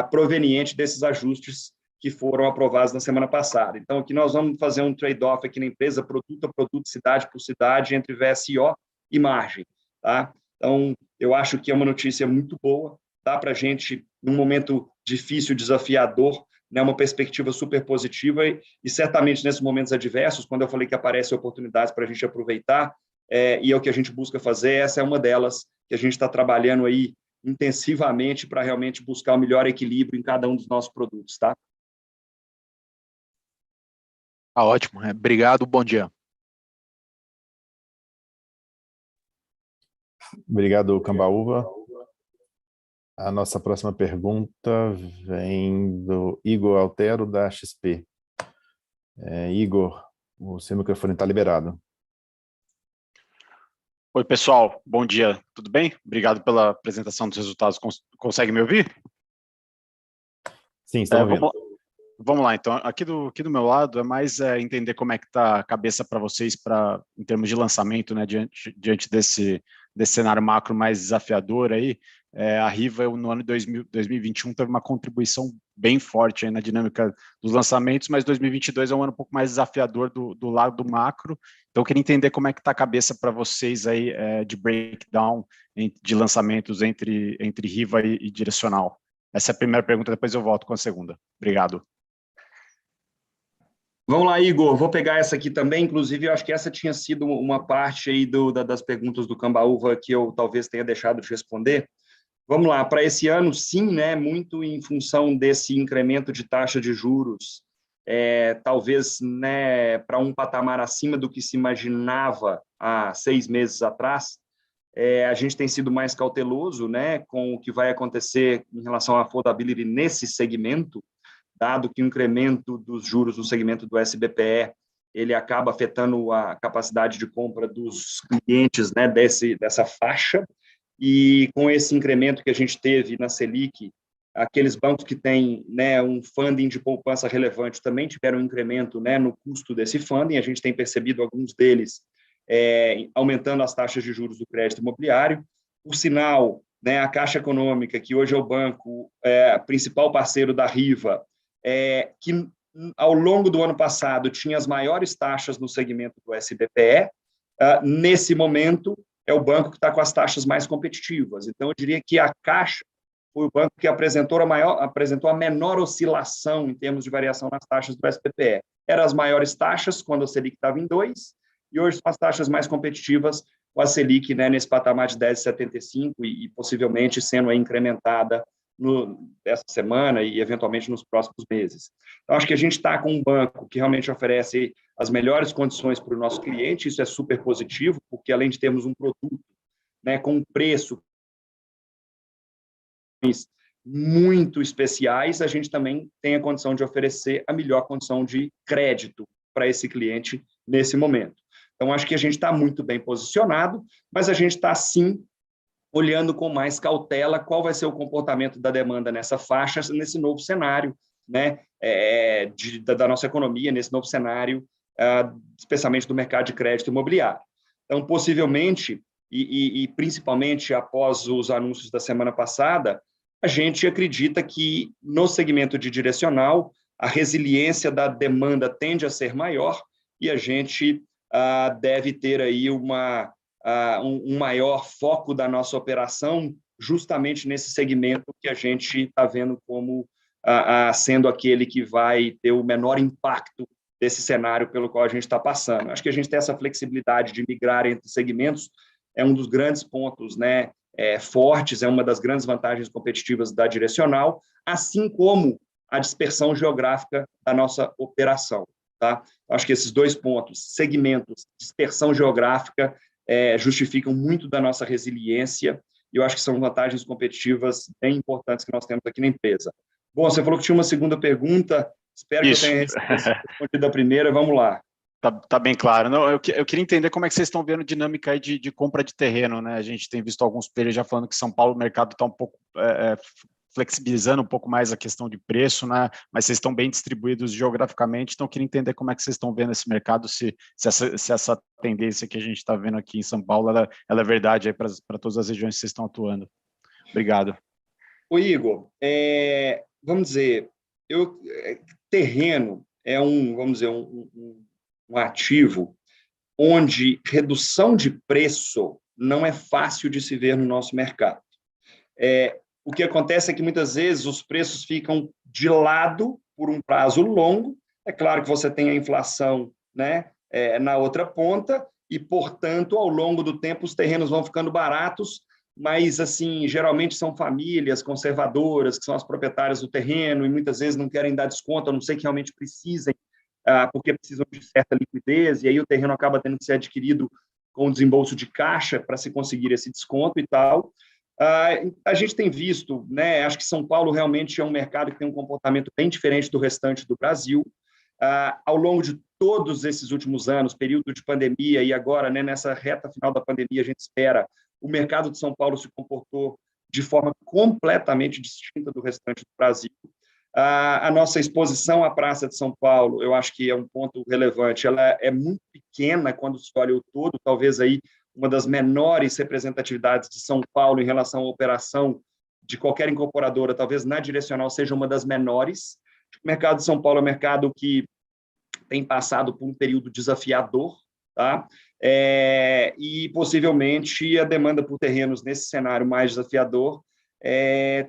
proveniente desses ajustes que foram aprovados na semana passada. Então, aqui nós vamos fazer um trade-off aqui na empresa, produto a produto, cidade por cidade, entre VSO e margem. Tá? Então, eu acho que é uma notícia muito boa, dá para a gente, num momento difícil, desafiador, né, uma perspectiva super positiva e certamente nesses momentos adversos, quando eu falei que aparecem oportunidades para a gente aproveitar, e é o que a gente busca fazer, essa é uma delas que a gente está trabalhando aí intensivamente para realmente buscar o melhor equilíbrio em cada um dos nossos produtos, tá? Ótimo, obrigado, bom dia. Obrigado, Cambaúva. A nossa próxima pergunta vem do Igor Altero, da XP. Igor, o seu microfone está liberado. Oi, pessoal, bom dia, tudo bem? Obrigado pela apresentação dos resultados. Consegue me ouvir? Sim, estamos ouvindo. Vamos lá, então. Aqui do meu lado é mais entender como é que está a cabeça para vocês em termos de lançamento, né, diante desse cenário macro mais desafiador aí. A Riva, no ano de 2021, teve uma contribuição bem forte aí na dinâmica dos lançamentos, mas 2022 é um ano um pouco mais desafiador do lado do macro. Então, eu queria entender como é que está a cabeça para vocês aí de breakdown de lançamentos entre Riva e direcional. Essa é a primeira pergunta, depois eu volto com a segunda. Obrigado. Vamos lá, Igor, vou pegar essa aqui também, inclusive eu acho que essa tinha sido uma parte aí das perguntas do Cambaúva que eu talvez tenha deixado de responder. Vamos lá, para esse ano, sim, né, muito em função desse incremento de taxa de juros, talvez, né, para um patamar acima do que se imaginava há 6 meses atrás, a gente tem sido mais cauteloso, né, com o que vai acontecer em relação à affordability nesse segmento, dado que o incremento dos juros no segmento do SBPE, ele acaba afetando a capacidade de compra dos clientes, né, dessa faixa, e com esse incremento que a gente teve na Selic, aqueles bancos que têm, né, um funding de poupança relevante também tiveram um incremento, né, no custo desse funding, a gente tem percebido alguns deles aumentando as taxas de juros do crédito imobiliário. Por sinal, né, a Caixa Econômica, que hoje é o banco principal parceiro da Riva, que ao longo do ano passado tinha as maiores taxas no segmento do SBPE, nesse momento é o banco que está com as taxas mais competitivas. Então, eu diria que a Caixa foi o banco que apresentou a menor oscilação em termos de variação nas taxas do SBPE. Eram as maiores taxas quando a Selic estava em 2, e hoje são as taxas mais competitivas com a Selic, né, nesse patamar de 10,75 e possivelmente sendo incrementada essa semana e, eventualmente, nos próximos meses. Então, acho que a gente está com um banco que realmente oferece as melhores condições para o nosso cliente, isso é super positivo, porque, além de termos um produto, né, com um preço muito especiais, a gente também tem a condição de oferecer a melhor condição de crédito para esse cliente nesse momento. Então, acho que a gente está muito bem posicionado, mas a gente está, sim, olhando com mais cautela qual vai ser o comportamento da demanda nessa faixa, nesse novo cenário, né, da nossa economia, nesse novo cenário, especialmente do mercado de crédito imobiliário. Então, possivelmente, e principalmente após os anúncios da semana passada, a gente acredita que no segmento de direcional, a resiliência da demanda tende a ser maior e a gente deve ter aí um maior foco da nossa operação justamente nesse segmento que a gente está vendo como sendo aquele que vai ter o menor impacto desse cenário pelo qual a gente está passando. Acho que a gente tem essa flexibilidade de migrar entre segmentos, é um dos grandes pontos, né, fortes, é uma das grandes vantagens competitivas da direcional, assim como a dispersão geográfica da nossa operação. Tá? Acho que esses 2 pontos, segmentos, dispersão geográfica, justificam muito da nossa resiliência e eu acho que são vantagens competitivas bem importantes que nós temos aqui na empresa. Bom, você falou que tinha uma segunda pergunta, espero Isso. que eu tenha respondido a primeira, vamos lá. Tá bem claro. Não, eu queria entender como é que vocês estão vendo a dinâmica aí de compra de terreno, né? A gente tem visto alguns players já falando que São Paulo, o mercado está um pouco flexibilizando um pouco mais a questão de preço, né? Mas vocês estão bem distribuídos geograficamente, então eu queria entender como é que vocês estão vendo esse mercado, se essa tendência que a gente está vendo aqui em São Paulo, ela é verdade aí para todas as regiões que vocês estão atuando. Obrigado. Ô, Igor, vamos dizer, terreno é vamos dizer, um ativo onde redução de preço não é fácil de se ver no nosso mercado. O que acontece é que, muitas vezes, os preços ficam de lado por um prazo longo. É claro que você tem a inflação, né, na outra ponta e, portanto, ao longo do tempo, os terrenos vão ficando baratos, mas, assim, geralmente são famílias conservadoras, que são as proprietárias do terreno, e muitas vezes não querem dar desconto, a não ser que realmente precisem, porque precisam de certa liquidez, e aí o terreno acaba tendo que ser adquirido com desembolso de caixa para se conseguir esse desconto e tal. A gente tem visto, né, acho que São Paulo realmente é um mercado que tem um comportamento bem diferente do restante do Brasil. Ao longo de todos esses últimos anos, período de pandemia e agora, né, nessa reta final da pandemia, a gente espera, o mercado de São Paulo se comportou de forma completamente distinta do restante do Brasil. A nossa exposição à Praça de São Paulo, eu acho que é um ponto relevante, ela é muito pequena quando se olha o todo, talvez aí uma das menores representatividades de São Paulo em relação à operação de qualquer incorporadora, talvez na direcional seja uma das menores. O mercado de São Paulo é um mercado que tem passado por um período desafiador, tá? E possivelmente a demanda por terrenos nesse cenário mais desafiador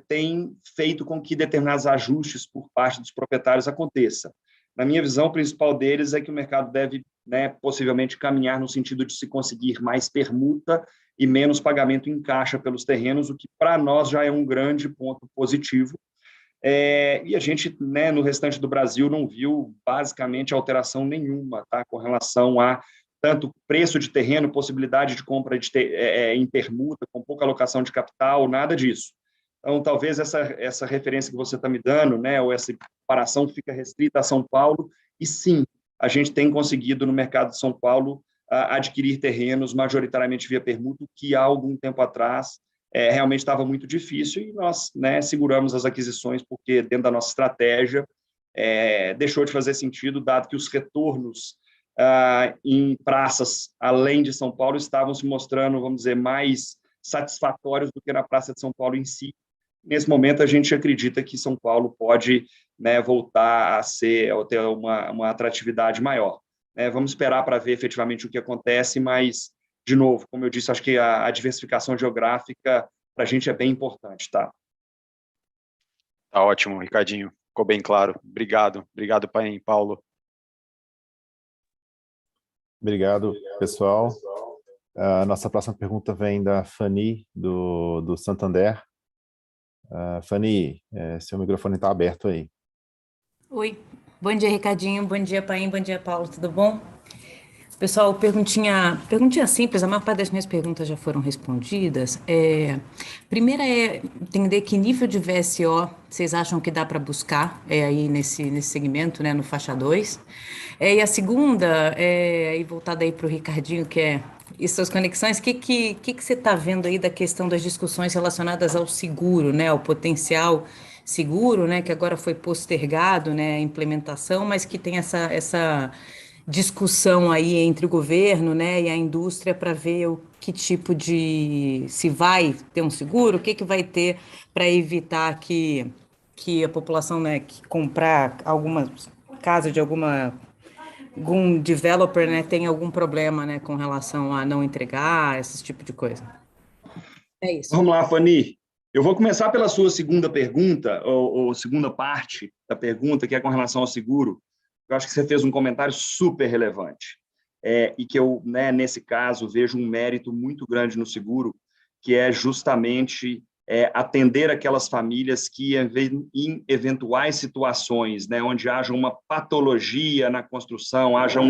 tem feito com que determinados ajustes por parte dos proprietários aconteça. Na minha visão, o principal deles é que o mercado deve, né, possivelmente caminhar no sentido de se conseguir mais permuta e menos pagamento em caixa pelos terrenos, o que para nós já é um grande ponto positivo. E a gente, né, no restante do Brasil, não viu basicamente alteração nenhuma, tá, com relação a tanto preço de terreno, possibilidade de compra em permuta, com pouca alocação de capital, nada disso. Então, talvez essa referência que você está me dando, né, ou essa comparação fica restrita a São Paulo, e sim, a gente tem conseguido no mercado de São Paulo adquirir terrenos majoritariamente via permuta, que há algum tempo atrás realmente estava muito difícil, e nós, né, seguramos as aquisições, porque dentro da nossa estratégia deixou de fazer sentido, dado que os retornos em praças além de São Paulo estavam se mostrando, vamos dizer, mais satisfatórios do que na Praça de São Paulo em si. Nesse momento, a gente acredita que São Paulo pode, né, voltar a ter uma atratividade maior. Vamos esperar para ver efetivamente o que acontece, mas, de novo, como eu disse, acho que a diversificação geográfica para a gente é bem importante, tá? Tá ótimo, Ricardinho. Ficou bem claro. Obrigado. Obrigado, Paulo. Obrigado, pessoal. A nossa próxima pergunta vem da Fanny, do Santander. Fanny, seu microfone está aberto aí. Oi, bom dia, Ricardinho, bom dia, Paim, bom dia, Paulo, tudo bom? Pessoal, perguntinha simples, a maior parte das minhas perguntas já foram respondidas. Primeira é entender que nível de VSO vocês acham que dá para buscar aí nesse segmento, né, no faixa 2. E a segunda, aí voltada aí para o Ricardinho, e suas conexões, o que você está vendo aí da questão das discussões relacionadas ao seguro, né, ao potencial seguro, né, que agora foi postergado, né, a implementação, mas que tem essa discussão aí entre o governo, né, e a indústria para ver que tipo se vai ter um seguro, o que vai ter para evitar que a população, né, que comprar alguma casa de algum developer, né, tem algum problema, né, com relação a não entregar, esse tipo de coisa. É isso. Vamos lá, Fanny. Eu vou começar pela sua segunda pergunta, ou segunda parte da pergunta, que é com relação ao seguro. Eu acho que você fez um comentário super relevante. E que eu, né, nesse caso, vejo um mérito muito grande no seguro, que é justamente atender aquelas famílias que, em eventuais situações, né, onde haja uma patologia na construção, haja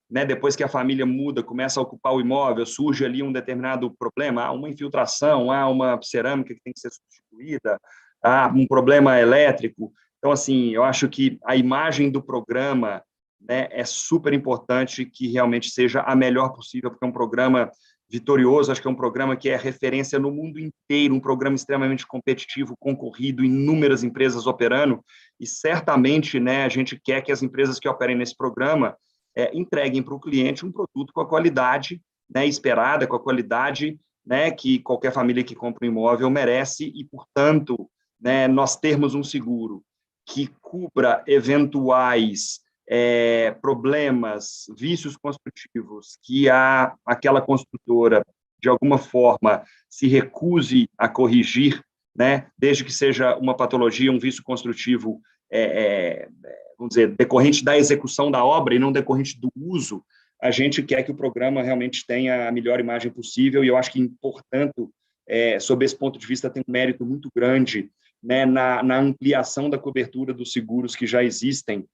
né, depois que a família muda, começa a ocupar o imóvel, surge ali um determinado problema, há uma infiltração, há uma cerâmica que tem que ser substituída, há um problema elétrico. Então, assim, eu acho que a imagem do programa, né, é super importante que realmente seja a melhor possível, porque é um programa vitorioso, acho que é um programa que é referência no mundo inteiro, um programa extremamente competitivo, concorrido, inúmeras empresas operando, e certamente, né, a gente quer que as empresas que operem nesse programa entreguem para o cliente um produto com a qualidade, né, esperada, com a qualidade, né, que qualquer família que compra um imóvel merece, e, portanto, né, nós termos um seguro que cubra eventuais problemas, vícios construtivos, que aquela construtora, de alguma forma, se recuse a corrigir, né, desde que seja uma patologia, um vício construtivo, vamos dizer, decorrente da execução da obra e não decorrente do uso, a gente quer que o programa realmente tenha a melhor imagem possível, e eu acho que, portanto, sob esse ponto de vista, tem um mérito muito grande, né, na ampliação da cobertura dos seguros que já existem,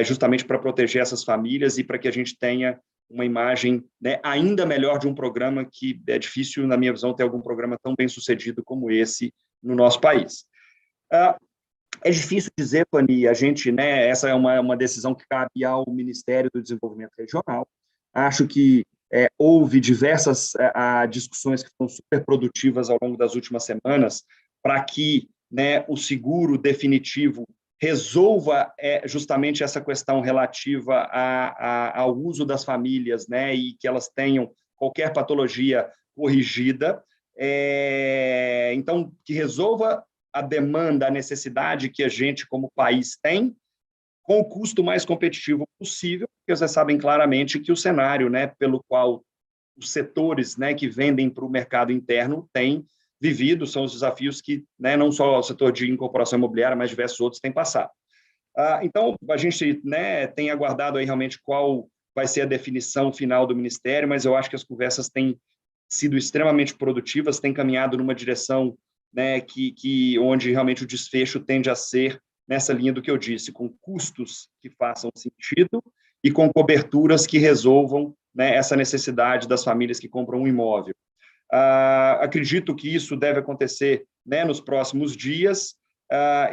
justamente para proteger essas famílias e para que a gente tenha uma imagem, né, ainda melhor de um programa que é difícil, na minha visão, ter algum programa tão bem sucedido como esse no nosso país. É difícil dizer, Pani, a gente, né, essa é uma decisão que cabe ao Ministério do Desenvolvimento Regional. Acho que houve diversas discussões que foram super produtivas ao longo das últimas semanas para que, né, o seguro definitivo resolva justamente essa questão relativa ao uso das famílias, né, e que elas tenham qualquer patologia corrigida. Então, que resolva a demanda, a necessidade que a gente, como país, tem, com o custo mais competitivo possível, porque vocês sabem claramente que o cenário, né, pelo qual os setores, né, que vendem para o mercado interno têm vivido, são os desafios que, né, não só o setor de incorporação imobiliária, mas diversos outros têm passado. Então, a gente, né, tem aguardado aí realmente qual vai ser a definição final do Ministério, mas eu acho que as conversas têm sido extremamente produtivas, têm caminhado numa direção, né, onde realmente o desfecho tende a ser nessa linha do que eu disse, com custos que façam sentido e com coberturas que resolvam, né, essa necessidade das famílias que compram um imóvel. Acredito que isso deve acontecer, né, nos próximos dias,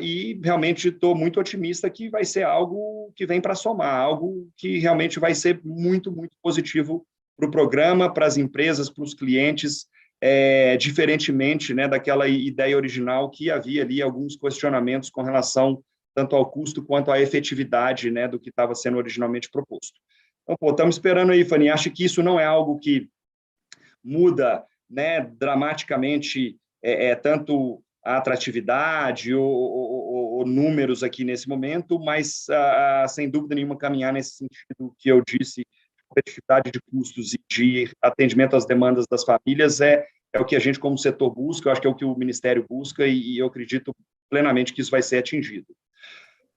e realmente estou muito otimista que vai ser algo que vem para somar, algo que realmente vai ser muito, muito positivo para o programa, para as empresas, para os clientes, diferentemente, né, daquela ideia original que havia ali alguns questionamentos com relação tanto ao custo quanto à efetividade, né, do que estava sendo originalmente proposto. Então, estamos esperando aí, Fanny. Acho que isso não é algo que muda, né, dramaticamente tanto a atratividade ou números aqui nesse momento, mas, sem dúvida nenhuma, caminhar nesse sentido que eu disse, competitividade de custos e de atendimento às demandas das famílias é o que a gente, como setor, busca, eu acho que é o que o Ministério busca e eu acredito plenamente que isso vai ser atingido.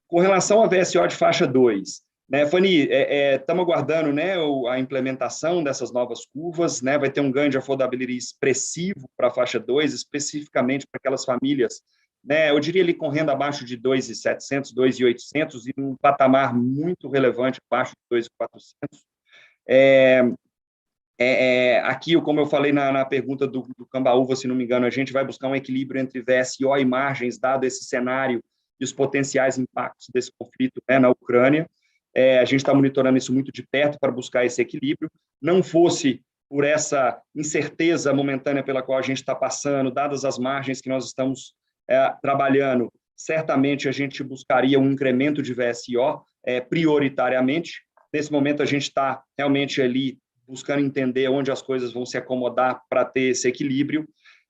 Com relação à VSO de faixa 2, né, Fanny, estamos aguardando, né, a implementação dessas novas curvas, né, vai ter um ganho de affordability expressivo para a faixa 2, especificamente para aquelas famílias, né, eu diria ali com renda abaixo de 2.700, 2.800 e um patamar muito relevante abaixo de 2.400. Aqui, como eu falei na pergunta do Cambaúva, se não me engano, a gente vai buscar um equilíbrio entre VSO e margens, dado esse cenário e os potenciais impactos desse conflito, né, na Ucrânia. A gente está monitorando isso muito de perto para buscar esse equilíbrio. Não fosse por essa incerteza momentânea pela qual a gente está passando, dadas as margens que nós estamos trabalhando, certamente a gente buscaria um incremento de VSO prioritariamente. Nesse momento, a gente está realmente ali buscando entender onde as coisas vão se acomodar para ter esse equilíbrio.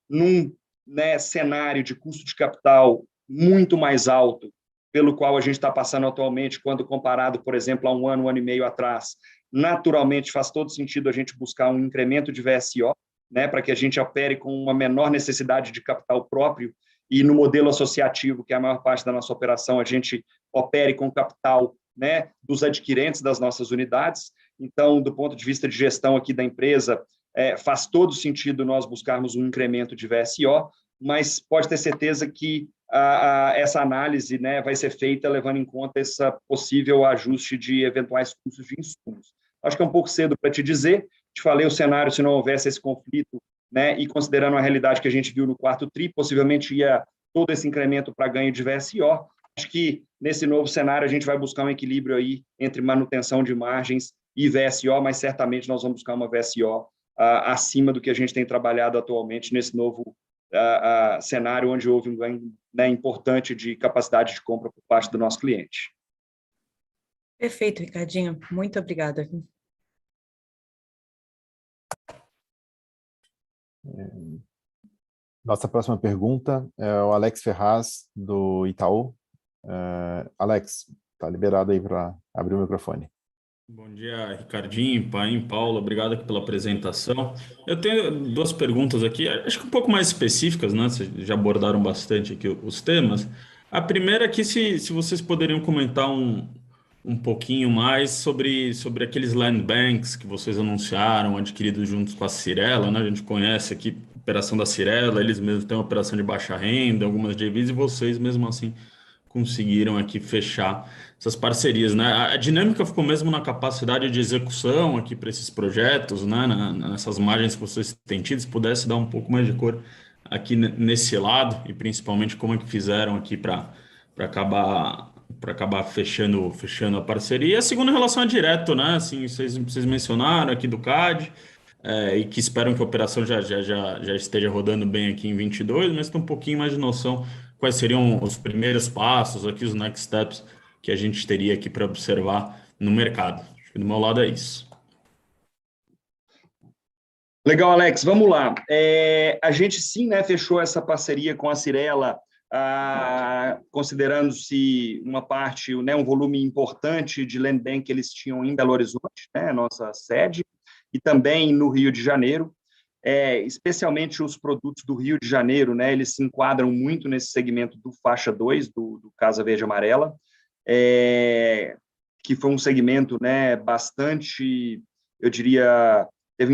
Num, né, cenário de custo de capital muito mais alto, pelo qual a gente está passando atualmente, quando comparado, por exemplo, a um ano e meio atrás, naturalmente faz todo sentido a gente buscar um incremento de VSO, né, para que a gente opere com uma menor necessidade de capital próprio, e no modelo associativo, que é a maior parte da nossa operação, a gente opere com capital, né, dos adquirentes das nossas unidades. Então, do ponto de vista de gestão aqui da empresa, faz todo sentido nós buscarmos um incremento de VSO, mas pode ter certeza que essa análise, né, vai ser feita levando em conta esse possível ajuste de eventuais custos de insumos. Acho que é um pouco cedo para te dizer, te falei o cenário se não houvesse esse conflito, né, e considerando a realidade que a gente viu no quarto TRI, possivelmente ia todo esse incremento para ganho de VSO. Acho que nesse novo cenário a gente vai buscar um equilíbrio aí entre manutenção de margens e VSO, mas certamente nós vamos buscar uma VSO acima do que a gente tem trabalhado atualmente nesse novo cenário onde houve um ganho, né, importante de capacidade de compra por parte do nosso cliente. Perfeito, Ricardinho. Muito obrigada. Nossa próxima pergunta é o Alex Ferraz, do Itaú. Alex, está liberado aí para abrir o microfone. Bom dia, Ricardinho, Paim, Paulo, obrigado aqui pela apresentação. Eu tenho duas perguntas aqui, acho que um pouco mais específicas, né? Vocês já abordaram bastante aqui os temas. A primeira é que se vocês poderiam comentar um pouquinho mais sobre aqueles land banks que vocês anunciaram, adquiridos juntos com a Cyrela, né? A gente conhece aqui a operação da Cyrela, eles mesmos têm uma operação de baixa renda, algumas JVs, e vocês mesmo assim conseguiram aqui fechar essas parcerias, né? A dinâmica ficou mesmo na capacidade de execução aqui para esses projetos, né? Nessas margens que vocês têm tido, se pudesse dar um pouco mais de cor aqui nesse lado, e principalmente como é que fizeram aqui para acabar fechando a parceria. E a segunda relação é direto, né? Assim, vocês mencionaram aqui do CAD, e que esperam que a operação já esteja rodando bem aqui em 22, mas tem um pouquinho mais de noção quais seriam os primeiros passos, aqui os next steps que a gente teria aqui para observar no mercado. Acho que do meu lado é isso. Legal, Alex. Vamos lá. A gente sim, né, fechou essa parceria com a Cyrela, considerando-se uma parte, né, um volume importante de land bank que eles tinham em Belo Horizonte, né, nossa sede, e também no Rio de Janeiro. Especialmente os produtos do Rio de Janeiro, né, eles se enquadram muito nesse segmento do faixa 2, do Casa Verde Amarela, que foi um segmento, né, bastante, eu diria, teve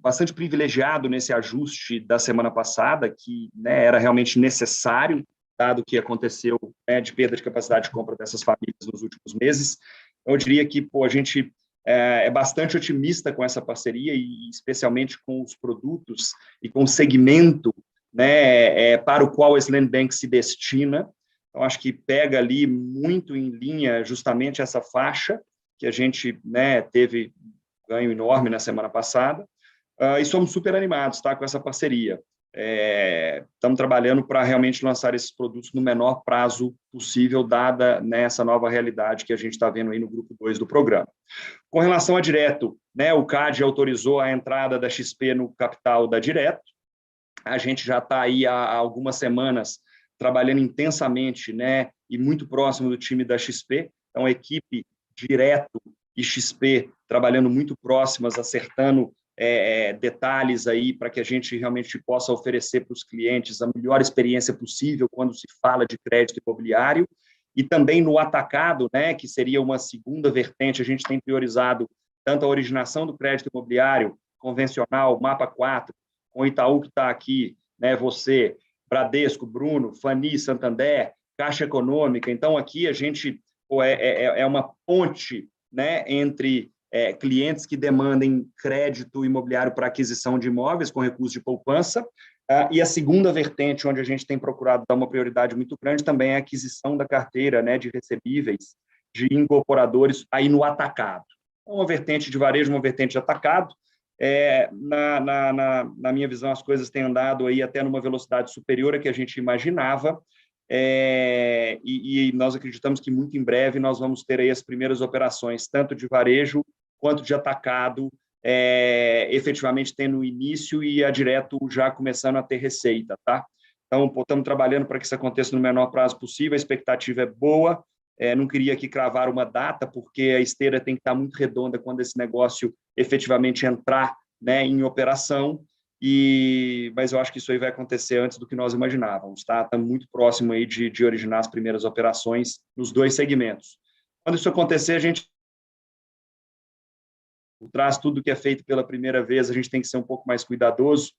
bastante privilegiado nesse ajuste da semana passada, que, né, era realmente necessário, dado o que aconteceu, né, de perda de capacidade de compra dessas famílias nos últimos meses. Eu diria que a gente é bastante otimista com essa parceria, e especialmente com os produtos e com o segmento, né, para o qual esse land bank se destina. Então, acho que pega ali muito em linha justamente essa faixa que a gente, né, teve ganho enorme na semana passada, e somos super animados, tá, com essa parceria. Estamos trabalhando para realmente lançar esses produtos no menor prazo possível, dada nessa nova realidade que a gente está vendo aí no grupo 2 do programa. Com relação a direto, né, o CAD autorizou a entrada da XP no capital da Direto. A gente já está aí há algumas semanas trabalhando intensamente, né, e muito próximo do time da XP. Então, a equipe Direto e XP trabalhando muito próximas, acertando detalhes aí para que a gente realmente possa oferecer para os clientes a melhor experiência possível quando se fala de crédito imobiliário. E também no atacado, né, que seria uma segunda vertente, a gente tem priorizado tanto a originação do crédito imobiliário convencional, Mapa 4, com o Itaú que está aqui, né, você, Bradesco, Bruno, Fanny, Santander, Caixa Econômica. Então, aqui a gente é uma ponte, né, entre clientes que demandem crédito imobiliário para aquisição de imóveis com recursos de poupança, e a segunda vertente, onde a gente tem procurado dar uma prioridade muito grande, também é a aquisição da carteira, né, de recebíveis, de incorporadores, aí no atacado. Uma vertente de varejo, uma vertente de atacado. Na minha visão, as coisas têm andado aí até numa velocidade superior à que a gente imaginava, e nós acreditamos que muito em breve nós vamos ter aí as primeiras operações, tanto de varejo quanto de atacado, efetivamente tendo início e a Direto já começando a ter receita, tá? Então, estamos trabalhando para que isso aconteça no menor prazo possível, a expectativa é boa. Não queria aqui cravar uma data, porque a esteira tem que estar muito redonda quando esse negócio efetivamente entrar, né, em operação, mas eu acho que isso aí vai acontecer antes do que nós imaginávamos, tá? Estamos muito próximo aí de originar as primeiras operações nos dois segmentos. Quando isso acontecer, a gente traz tudo que é feito pela primeira vez, a gente tem que ser um pouco mais cuidadoso,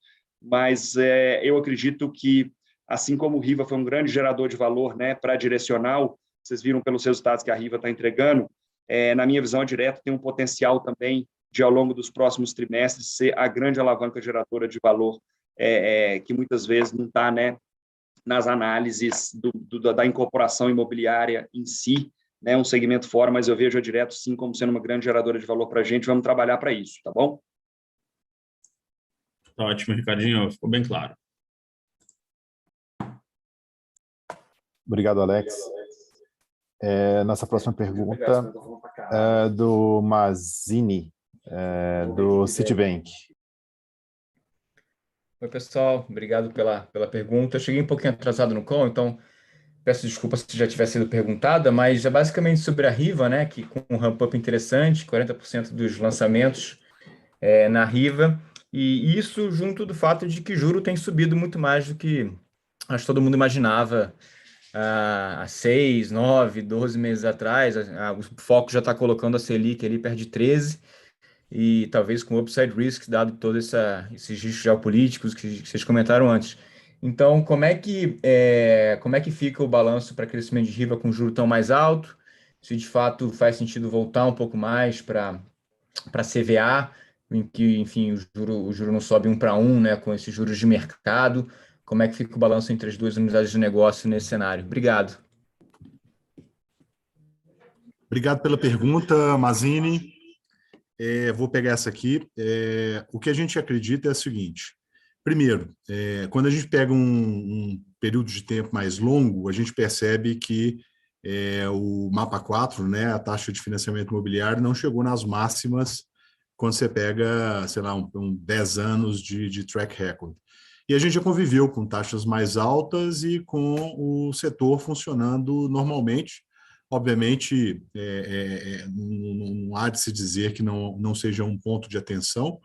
mas eu acredito que, assim como o Riva foi um grande gerador de valor, né, para a direcional, vocês viram pelos resultados que a Riva está entregando, na minha visão, a Direto tem um potencial também de, ao longo dos próximos trimestres, ser a grande alavanca geradora de valor, que muitas vezes não está, né, nas análises da incorporação imobiliária em si, né, um segmento fora, mas eu vejo a Direto, sim, como sendo uma grande geradora de valor para a gente. Vamos trabalhar para isso, tá bom? Tá ótimo, Ricardinho, ficou bem claro. Obrigado, Alex. Nossa próxima pergunta é do Mazini, do Citibank. Oi, pessoal. Obrigado pela pergunta. Eu cheguei um pouquinho atrasado no call, então peço desculpas se já tivesse sido perguntada, mas é basicamente sobre a Riva, né, que com um ramp-up interessante, 40% dos lançamentos na Riva, e isso junto do fato de que o juro tem subido muito mais do que acho que todo mundo imaginava há 6, 9, 12 meses atrás. O foco já está colocando a Selic ali perto de 13, e talvez com upside risk, dado todos esses riscos geopolíticos que vocês comentaram antes. Então, como é que fica o balanço para crescimento de Riva com juro tão mais alto? Se de fato faz sentido voltar um pouco mais para CVA, em que, enfim, o juro não sobe 1 para 1, né, com esses juros de mercado. Como é que fica o balanço entre as duas unidades de negócio nesse cenário? Obrigado. Obrigado pela pergunta, Mazini. Vou pegar essa aqui. O que a gente acredita é o seguinte. Primeiro, quando a gente pega um período de tempo mais longo, a gente percebe que o Mapa 4, né, a taxa de financiamento imobiliário, não chegou nas máximas quando você pega, sei lá, 10 anos de track record. E a gente já conviveu com taxas mais altas e com o setor funcionando normalmente. Obviamente, não há de se dizer que não seja um ponto de atenção,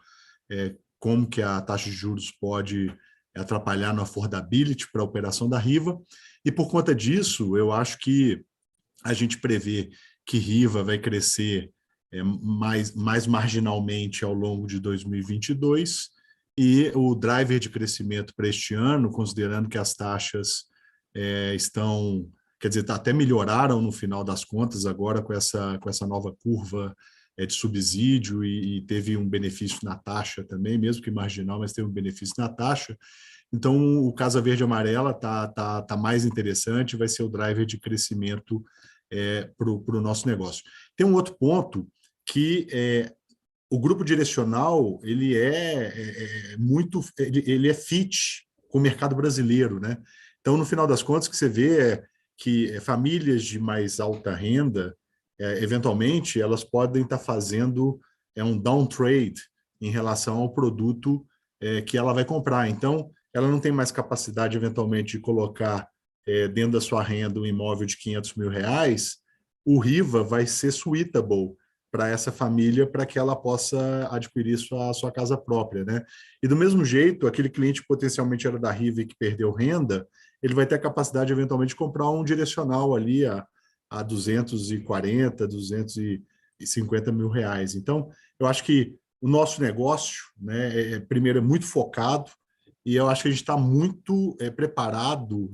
como que a taxa de juros pode atrapalhar no affordability para a operação da Riva. E por conta disso, eu acho que a gente prevê que Riva vai crescer mais marginalmente ao longo de 2022, e o driver de crescimento para este ano, considerando que as taxas estão, quer dizer, até melhoraram no final das contas agora com essa nova curva de subsídio, e teve um benefício na taxa também, mesmo que marginal, mas teve um benefício na taxa. Então, o Casa Verde Amarela tá mais interessante, vai ser o driver de crescimento para o nosso negócio. Tem um outro ponto que o grupo direcional ele ele é fit com o mercado brasileiro, né? Então, no final das contas, o que você vê é que famílias de mais alta renda, eventualmente, elas podem estar fazendo um downtrade em relação ao produto que ela vai comprar. Então, ela não tem mais capacidade, eventualmente, de colocar dentro da sua renda um imóvel de R$500 mil, o Riva vai ser suitable para essa família, para que ela possa adquirir sua casa própria, né? E do mesmo jeito, aquele cliente que potencialmente era da Riva e que perdeu renda, ele vai ter a capacidade, eventualmente, de comprar um direcional ali a 240, 250 mil reais. Então, eu acho que o nosso negócio, né, primeiro, é muito focado, e eu acho que a gente está muito preparado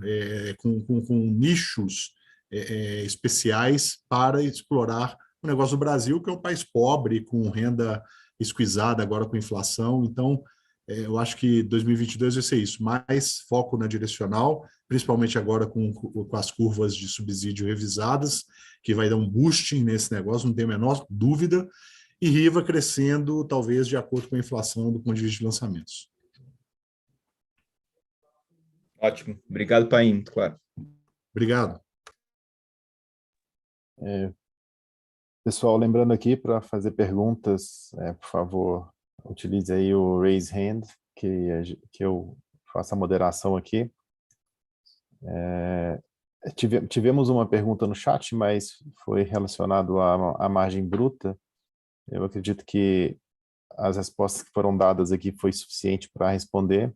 com nichos especiais para explorar o negócio do Brasil, que é um país pobre, com renda esquisada agora com inflação. Então, eu acho que 2022 vai ser isso, mais foco na direcional, principalmente agora com as curvas de subsídio revisadas, que vai dar um boosting nesse negócio, não tem a menor dúvida, e Riva crescendo, talvez, de acordo com a inflação do ponto de vista de lançamentos. Ótimo. Obrigado, Paim, muito claro. Obrigado. Pessoal, lembrando aqui, para fazer perguntas, por favor, utilize aí o Raise Hand, que eu faço a moderação aqui. Tivemos uma pergunta no chat, mas foi relacionado à margem bruta. Eu acredito que as respostas que foram dadas aqui foi suficiente para responder.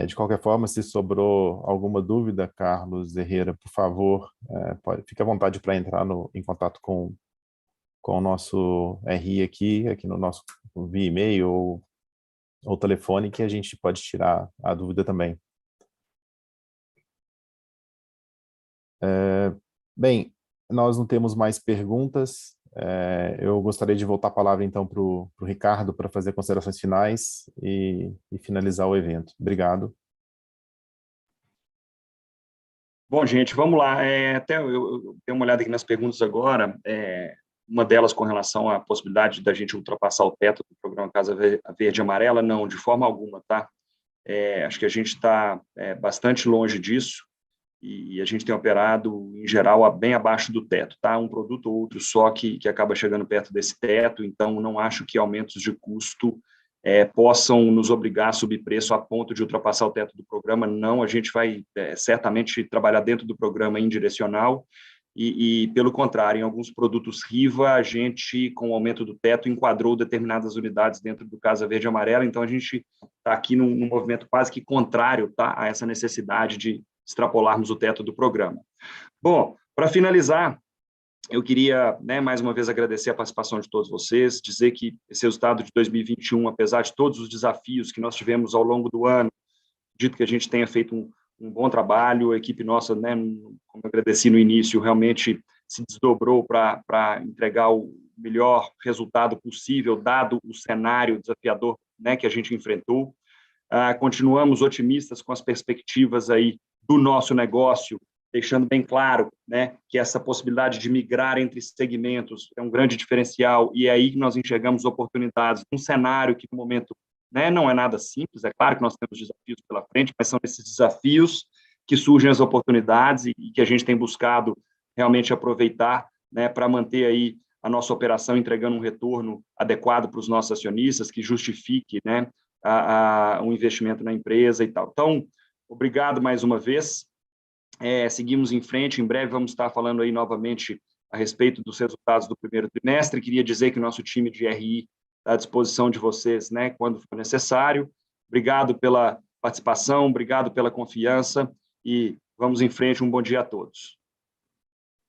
De qualquer forma, se sobrou alguma dúvida, Carlos Herrera, por favor, fique à vontade para entrar em contato com o nosso RI aqui no nosso via e-mail ou telefone, que a gente pode tirar a dúvida também. Bem, nós não temos mais perguntas. Eu gostaria de voltar a palavra, então, para o Ricardo para fazer considerações finais e finalizar o evento. Obrigado. Bom, gente, vamos lá. Até eu dei uma olhada aqui nas perguntas agora. Uma delas com relação à possibilidade da gente ultrapassar o teto do programa Casa Verde Amarela, não, de forma alguma, tá? Acho que a gente está bastante longe disso, e a gente tem operado, em geral, bem abaixo do teto, tá? Um produto ou outro só que acaba chegando perto desse teto, então não acho que aumentos de custo possam nos obrigar a subir preço a ponto de ultrapassar o teto do programa. Não, a gente vai certamente trabalhar dentro do programa indirecional, e pelo contrário, em alguns produtos Riva, a gente, com o aumento do teto, enquadrou determinadas unidades dentro do Casa Verde Amarela, então a gente está aqui num movimento quase que contrário, tá, a essa necessidade de extrapolarmos o teto do programa. Bom, para finalizar, eu queria, mais uma vez, agradecer a participação de todos vocês, dizer que esse resultado de 2021, apesar de todos os desafios que nós tivemos ao longo do ano, acredito que a gente tenha feito um bom trabalho, a equipe nossa, como eu agradeci no início, realmente se desdobrou para entregar o melhor resultado possível, dado o cenário desafiador que a gente enfrentou. Continuamos otimistas com as perspectivas aí do nosso negócio deixando bem claro, né, que essa possibilidade de migrar entre segmentos é um grande diferencial, e é aí que nós enxergamos oportunidades num cenário que, no momento, né, não é nada simples. É claro que nós temos desafios pela frente, mas são esses desafios que surgem as oportunidades e que a gente tem buscado realmente aproveitar, né, para manter aí a nossa operação entregando um retorno adequado para os nossos acionistas, que justifique, né, um investimento na empresa e tal. Então, obrigado mais uma vez. Seguimos em frente. Em breve vamos estar falando aí novamente a respeito dos resultados do primeiro trimestre. Queria dizer que o nosso time de RI está à disposição de vocês, né, quando for necessário. Obrigado pela participação, obrigado pela confiança e vamos em frente. Um bom dia a todos.